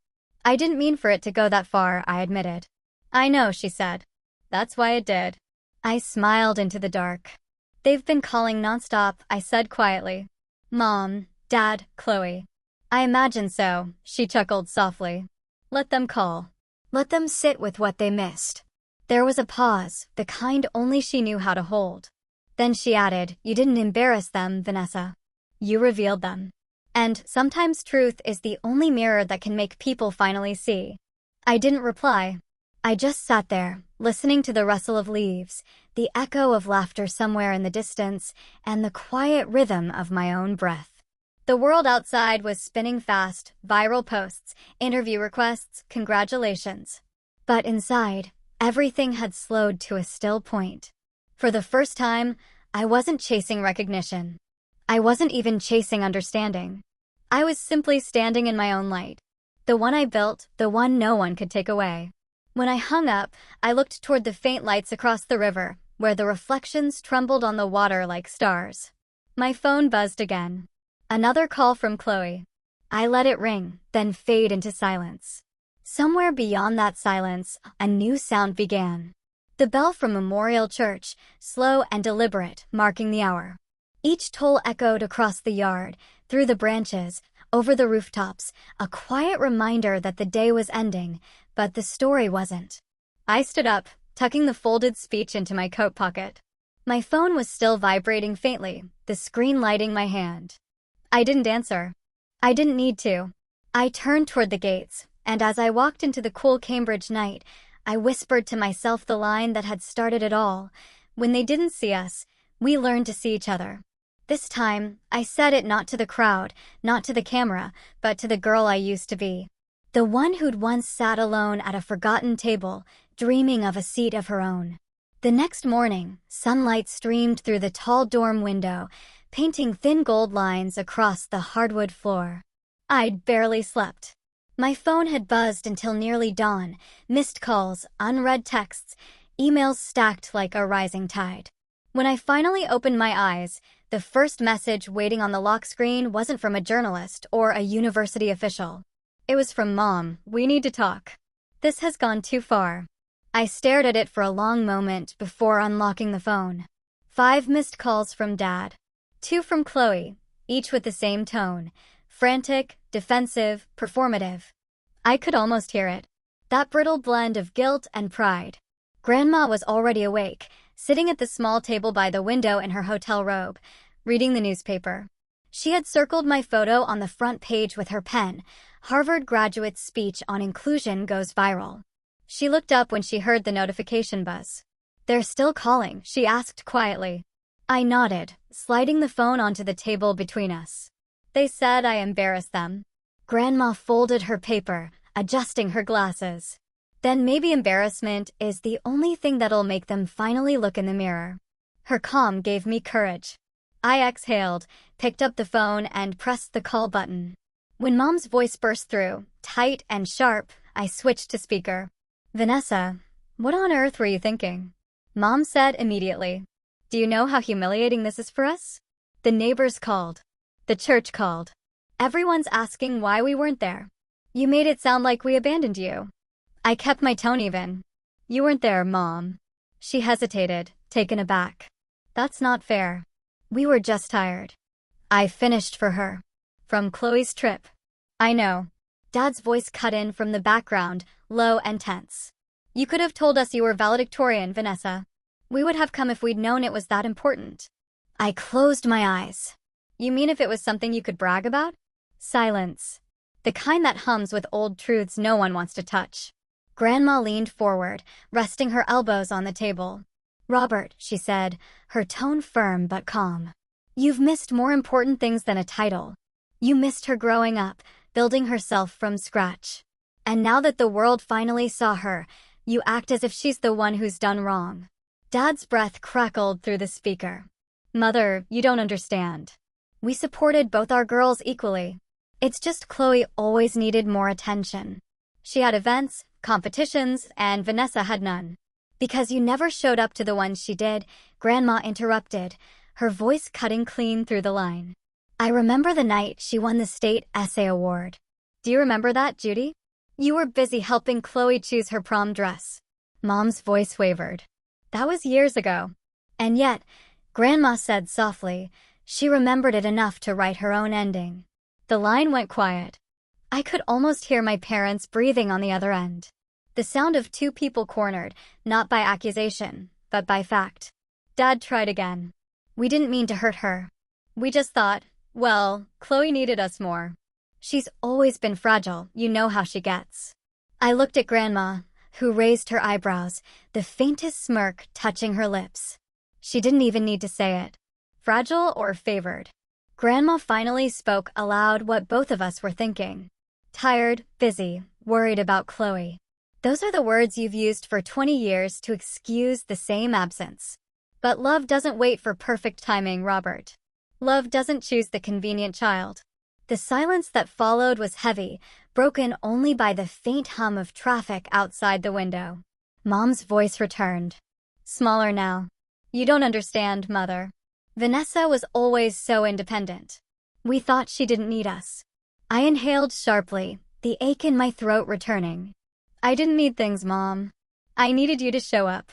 I didn't mean for it to go that far, I admitted. I know, she said. That's why it did. I smiled into the dark. They've been calling nonstop, I said quietly. Mom, Dad, Chloe. I imagine so, she chuckled softly. Let them call. Let them sit with what they missed. There was a pause, the kind only she knew how to hold. Then she added, you didn't embarrass them, Vanessa. You revealed them. And sometimes truth is the only mirror that can make people finally see. I didn't reply. I just sat there, listening to the rustle of leaves, the echo of laughter somewhere in the distance, and the quiet rhythm of my own breath. The world outside was spinning fast, viral posts, interview requests, congratulations. But inside, everything had slowed to a still point. For the first time, I wasn't chasing recognition. I wasn't even chasing understanding. I was simply standing in my own light. The one I built, the one no one could take away. When I hung up, I looked toward the faint lights across the river, where the reflections trembled on the water like stars. My phone buzzed again. Another call from Chloe. I let it ring, then fade into silence. Somewhere beyond that silence, a new sound began. The bell from Memorial Church, slow and deliberate, marking the hour. Each toll echoed across the yard, through the branches, over the rooftops, a quiet reminder that the day was ending, but the story wasn't. I stood up, tucking the folded speech into my coat pocket. My phone was still vibrating faintly, the screen lighting my hand. I didn't answer. I didn't need to. I turned toward the gates, and as I walked into the cool Cambridge night, I whispered to myself the line that had started it all. When they didn't see us, we learned to see each other. This time, I said it not to the crowd, not to the camera, but to the girl I used to be. The one who'd once sat alone at a forgotten table, dreaming of a seat of her own. The next morning, sunlight streamed through the tall dorm window, painting thin gold lines across the hardwood floor. I'd barely slept. My phone had buzzed until nearly dawn, missed calls, unread texts, emails stacked like a rising tide. When I finally opened my eyes, the first message waiting on the lock screen wasn't from a journalist or a university official. It was from Mom. We need to talk. This has gone too far. I stared at it for a long moment before unlocking the phone. 5 missed calls from Dad. 2 from Chloe, each with the same tone. Frantic, defensive, performative. I could almost hear it. That brittle blend of guilt and pride. Grandma was already awake, sitting at the small table by the window in her hotel robe, reading the newspaper. She had circled my photo on the front page with her pen. Harvard graduate's speech on inclusion goes viral. She looked up when she heard the notification buzz. They're still calling, she asked quietly. I nodded, sliding the phone onto the table between us. They said I embarrassed them. Grandma folded her paper, adjusting her glasses. Then maybe embarrassment is the only thing that'll make them finally look in the mirror. Her calm gave me courage. I exhaled, picked up the phone, and pressed the call button. When Mom's voice burst through, tight and sharp, I switched to speaker. Vanessa, what on earth were you thinking? Mom said immediately. Do you know how humiliating this is for us? The neighbors called. The church called. Everyone's asking why we weren't there. You made it sound like we abandoned you. I kept my tone even. You weren't there, Mom. She hesitated, taken aback. That's not fair. We were just tired. I finished for her. From Chloe's trip. I know. Dad's voice cut in from the background, low and tense. You could have told us you were valedictorian, Vanessa. We would have come if we'd known it was that important. I closed my eyes. You mean if it was something you could brag about? Silence. The kind that hums with old truths no one wants to touch. Grandma leaned forward, resting her elbows on the table. Robert, she said, her tone firm but calm. You've missed more important things than a title. You missed her growing up, building herself from scratch. And now that the world finally saw her, you act as if she's the one who's done wrong. Dad's breath crackled through the speaker. Mother, you don't understand. We supported both our girls equally. It's just Chloe always needed more attention. She had events, competitions, and Vanessa had none. Because you never showed up to the ones she did, Grandma interrupted, her voice cutting clean through the line. I remember the night she won the state essay award. Do you remember that, Judy? You were busy helping Chloe choose her prom dress. Mom's voice wavered. That was years ago. And yet, Grandma said softly, she remembered it enough to write her own ending. The line went quiet. I could almost hear my parents breathing on the other end. The sound of two people cornered, not by accusation, but by fact. Dad tried again. We didn't mean to hurt her. We just thought, well, Chloe needed us more. She's always been fragile, you know how she gets. I looked at Grandma, who raised her eyebrows, the faintest smirk touching her lips. She didn't even need to say it. Fragile or favored? Grandma finally spoke aloud what both of us were thinking. Tired, busy, worried about Chloe. Those are the words you've used for 20 years to excuse the same absence. But love doesn't wait for perfect timing, Robert. Love doesn't choose the convenient child. The silence that followed was heavy, broken only by the faint hum of traffic outside the window. Mom's voice returned. Smaller now. You don't understand, Mother. Vanessa was always so independent. We thought she didn't need us. I inhaled sharply, the ache in my throat returning. I didn't need things, Mom. I needed you to show up.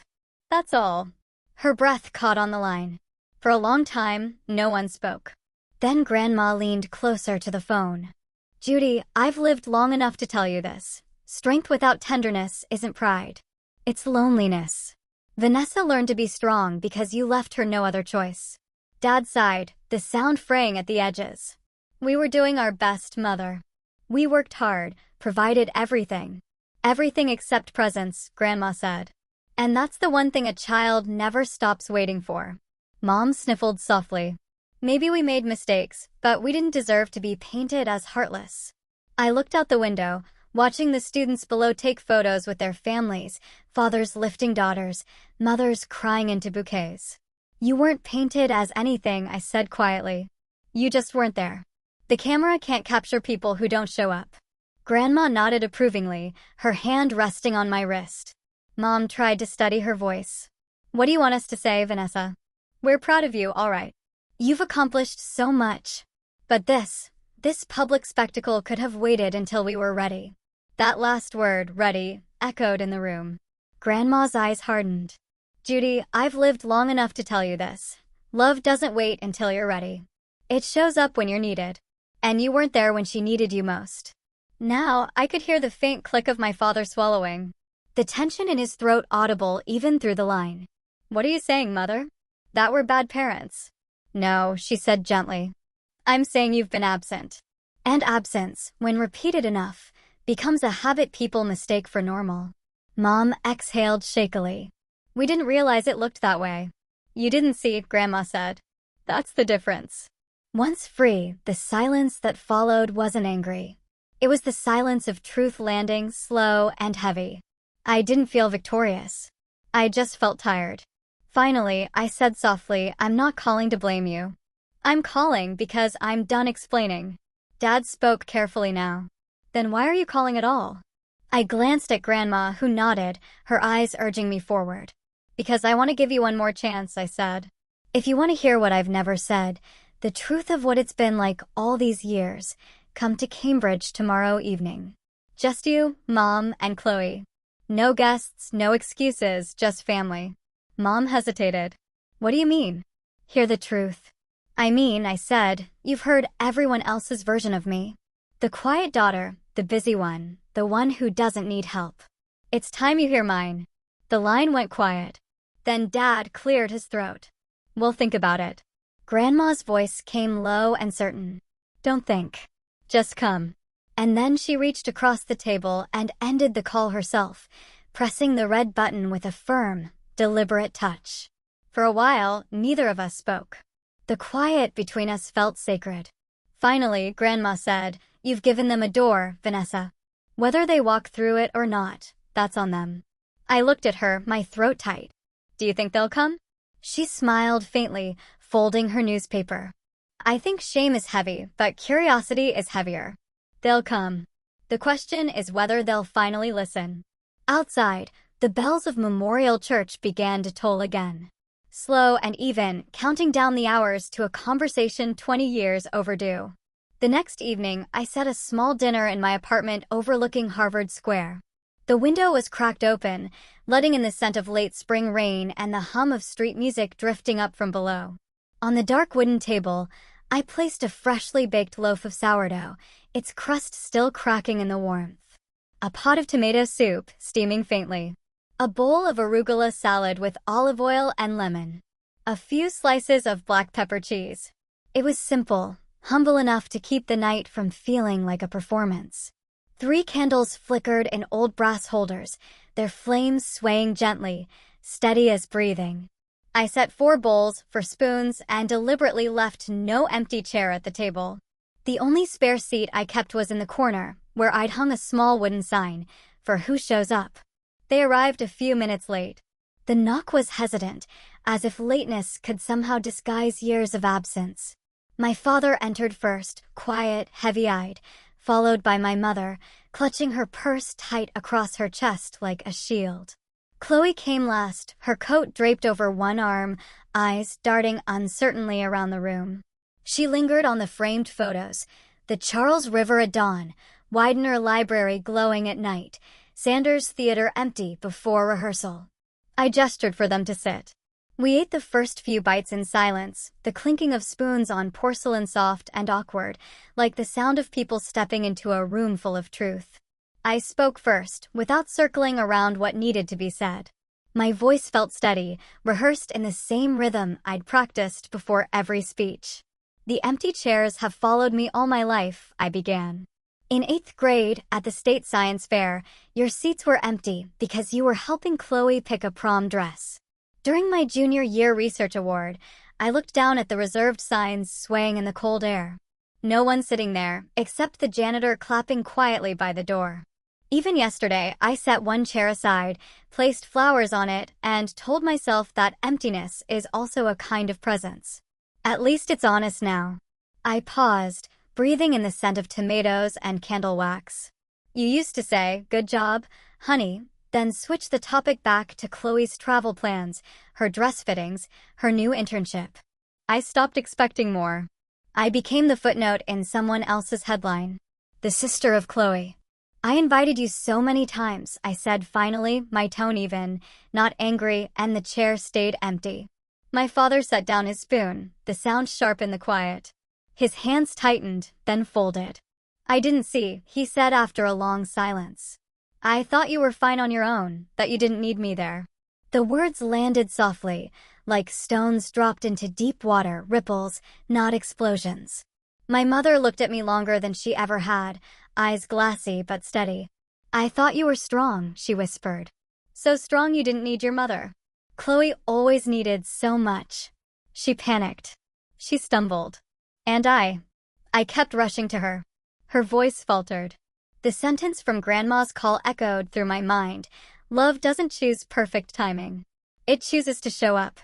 That's all. Her breath caught on the line. For a long time, no one spoke. Then Grandma leaned closer to the phone. Judy, I've lived long enough to tell you this. Strength without tenderness isn't pride. It's loneliness. Vanessa learned to be strong because you left her no other choice. Dad sighed, the sound fraying at the edges. We were doing our best, Mother. We worked hard, provided everything. Everything except presents, Grandma said. And that's the one thing a child never stops waiting for. Mom sniffled softly. Maybe we made mistakes, but we didn't deserve to be painted as heartless. I looked out the window, watching the students below take photos with their families, fathers lifting daughters, mothers crying into bouquets. You weren't painted as anything, I said quietly. You just weren't there. The camera can't capture people who don't show up. Grandma nodded approvingly, her hand resting on my wrist. Mom tried to steady her voice. What do you want us to say, Vanessa? We're proud of you, all right. You've accomplished so much. But this public spectacle could have waited until we were ready. That last word, ready, echoed in the room. Grandma's eyes hardened. Judy, I've lived long enough to tell you this. Love doesn't wait until you're ready. It shows up when you're needed. And you weren't there when she needed you most. Now, I could hear the faint click of my father swallowing. The tension in his throat audible even through the line. What are you saying, Mother? That we're bad parents? No, she said gently. I'm saying you've been absent. And absence, when repeated enough, becomes a habit people mistake for normal. Mom exhaled shakily. We didn't realize it looked that way. You didn't see, Grandma said. That's the difference. Once free, the silence that followed wasn't angry. It was the silence of truth landing slow and heavy. I didn't feel victorious. I just felt tired. Finally, I said softly, I'm not calling to blame you. I'm calling because I'm done explaining. Dad spoke carefully now. Then why are you calling at all? I glanced at Grandma, who nodded, her eyes urging me forward. Because I want to give you one more chance, I said. If you want to hear what I've never said, the truth of what it's been like all these years, come to Cambridge tomorrow evening. Just you, Mom, and Chloe. No guests, no excuses, just family. Mom hesitated. What do you mean? Hear the truth. I mean, I said, you've heard everyone else's version of me. The quiet daughter, the busy one, the one who doesn't need help. It's time you hear mine. The line went quiet. Then Dad cleared his throat. We'll think about it. Grandma's voice came low and certain. Don't think. Just come. And then she reached across the table and ended the call herself, pressing the red button with a firm, deliberate touch. For a while, neither of us spoke. The quiet between us felt sacred. Finally, Grandma said, You've given them a door, Vanessa. Whether they walk through it or not, that's on them. I looked at her, my throat tight. Do you think they'll come? She smiled faintly, folding her newspaper. I think shame is heavy, but curiosity is heavier. They'll come. The question is whether they'll finally listen. Outside, the bells of Memorial Church began to toll again. slow and even, counting down the hours to a conversation 20 years overdue. The next evening, I set a small dinner in my apartment overlooking Harvard Square. The window was cracked open, letting in the scent of late spring rain and the hum of street music drifting up from below. On the dark wooden table, I placed a freshly baked loaf of sourdough, its crust still cracking in the warmth. A pot of tomato soup, steaming faintly. A bowl of arugula salad with olive oil and lemon. A few slices of black pepper cheese. It was simple, humble enough to keep the night from feeling like a performance. 3 candles flickered in old brass holders, their flames swaying gently, steady as breathing. I set 4 bowls for spoons and deliberately left no empty chair at the table. The only spare seat I kept was in the corner, where I'd hung a small wooden sign, for who shows up. They arrived a few minutes late. The knock was hesitant, as if lateness could somehow disguise years of absence. My father entered first, quiet, heavy-eyed, followed by my mother, clutching her purse tight across her chest like a shield. Chloe came last, her coat draped over one arm, eyes darting uncertainly around the room. She lingered on the framed photos, the Charles River at dawn, Widener Library glowing at night, Sanders Theater empty before rehearsal. I gestured for them to sit. We ate the first few bites in silence, the clinking of spoons on porcelain soft and awkward, like the sound of people stepping into a room full of truth. I spoke first, without circling around what needed to be said. My voice felt steady, rehearsed in the same rhythm I'd practiced before every speech. The empty chairs have followed me all my life, I began. In 8th grade, at the state science fair, your seats were empty because you were helping Chloe pick a prom dress. During my junior year research award, I looked down at the reserved signs swaying in the cold air. No one sitting there, except the janitor clapping quietly by the door. Even yesterday, I set one chair aside, placed flowers on it, and told myself that emptiness is also a kind of presence. At least it's honest now. I paused, breathing in the scent of tomatoes and candle wax. You used to say, "Good job, honey," then switch the topic back to Chloe's travel plans, her dress fittings, her new internship. I stopped expecting more. I became the footnote in someone else's headline. The sister of Chloe. I invited you so many times, I said finally, my tone even, not angry, and the chair stayed empty. My father set down his spoon, the sound sharp in the quiet. His hands tightened, then folded. I didn't see, he said after a long silence. I thought you were fine on your own, that you didn't need me there. The words landed softly, like stones dropped into deep water, ripples, not explosions. My mother looked at me longer than she ever had, eyes glassy but steady. I thought you were strong, she whispered. So strong you didn't need your mother. Chloe always needed so much. She panicked. She stumbled. And I kept rushing to her. Her voice faltered. The sentence from Grandma's call echoed through my mind. Love doesn't choose perfect timing. It chooses to show up.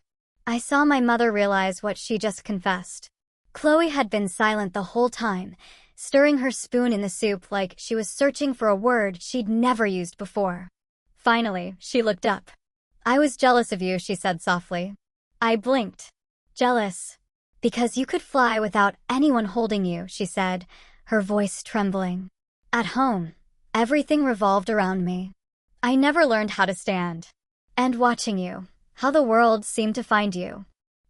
I saw my mother realize what she just confessed. Chloe had been silent the whole time, stirring her spoon in the soup like she was searching for a word she'd never used before. Finally, she looked up. I was jealous of you, she said softly. I blinked. Jealous. Because you could fly without anyone holding you, she said, her voice trembling. At home, everything revolved around me. I never learned how to stand. And watching you, how the world seemed to find you.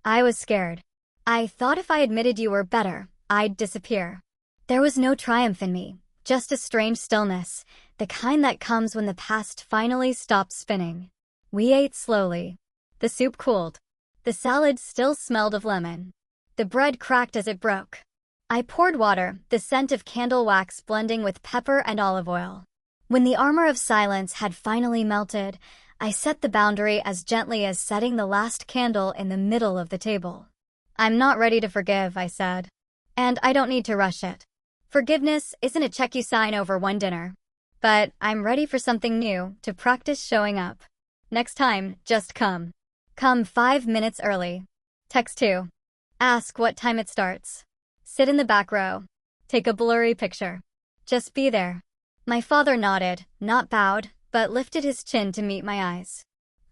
I was scared. I thought if I admitted you were better, I'd disappear. There was no triumph in me, just a strange stillness, the kind that comes when the past finally stops spinning. We ate slowly. The soup cooled. The salad still smelled of lemon. The bread cracked as it broke. I poured water, the scent of candle wax blending with pepper and olive oil. When the armor of silence had finally melted, I set the boundary as gently as setting the last candle in the middle of the table. I'm not ready to forgive, I said. And I don't need to rush it. Forgiveness isn't a check you sign over one dinner. But I'm ready for something new, to practice showing up. Next time, just come. Come 5 minutes early. Text 2. Ask what time it starts. Sit in the back row. Take a blurry picture. Just be there. My father nodded, not bowed, but lifted his chin to meet my eyes.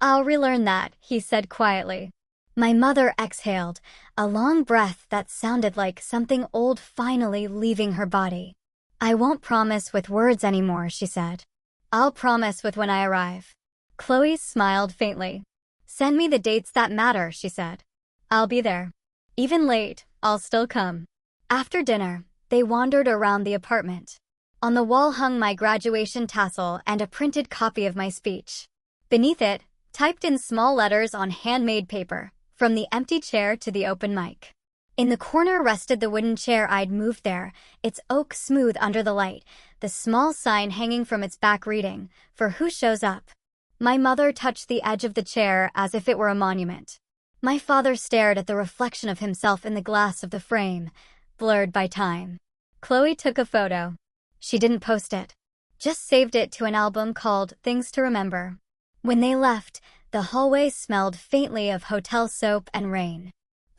I'll relearn that, he said quietly. My mother exhaled, a long breath that sounded like something old finally leaving her body. "I won't promise with words anymore," she said. "I'll promise with when I arrive." Chloe smiled faintly. "Send me the dates that matter," she said. "I'll be there. Even late, I'll still come." After dinner, they wandered around the apartment. On the wall hung my graduation tassel and a printed copy of my speech. Beneath it, typed in small letters on handmade paper, "From the empty chair to the open mic." In the corner rested the wooden chair I'd moved there, its oak smooth under the light, the small sign hanging from its back reading, "For who shows up." My mother touched the edge of the chair as if it were a monument. My father stared at the reflection of himself in the glass of the frame, blurred by time. Chloe took a photo. She didn't post it, just saved it to an album called Things to Remember. When they left, the hallway smelled faintly of hotel soap and rain.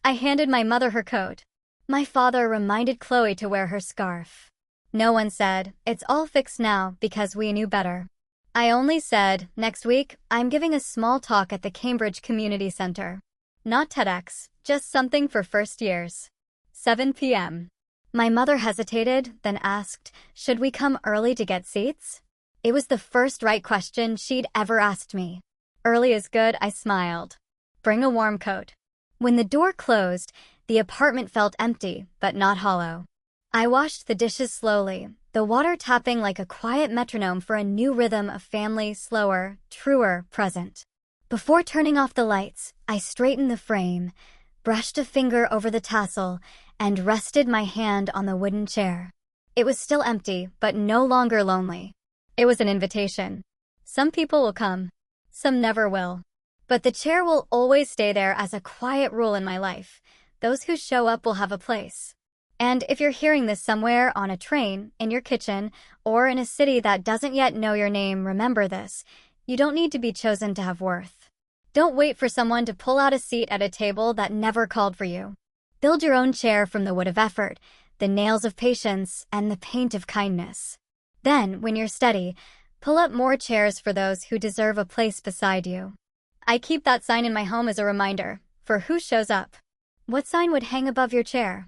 I handed my mother her coat. My father reminded Chloe to wear her scarf. No one said, "It's all fixed now," because we knew better. I only said, "Next week, I'm giving a small talk at the Cambridge Community Center. Not TEDx, just something for first years." 7 p.m. My mother hesitated, then asked, "Should we come early to get seats?" It was the first right question she'd ever asked me. "Early is good," I smiled. "Bring a warm coat." When the door closed, the apartment felt empty, but not hollow. I washed the dishes slowly, the water tapping like a quiet metronome for a new rhythm of family, slower, truer, present. Before turning off the lights, I straightened the frame, brushed a finger over the tassel, and rested my hand on the wooden chair. It was still empty, but no longer lonely. It was an invitation. Some people will come. Some never will. But the chair will always stay there as a quiet rule in my life. Those who show up will have a place. And if you're hearing this somewhere, on a train, in your kitchen, or in a city that doesn't yet know your name, remember this: you don't need to be chosen to have worth. Don't wait for someone to pull out a seat at a table that never called for you. Build your own chair from the wood of effort, the nails of patience, and the paint of kindness. Then, when you're steady, pull up more chairs for those who deserve a place beside you. I keep that sign in my home as a reminder, for who shows up. What sign would hang above your chair?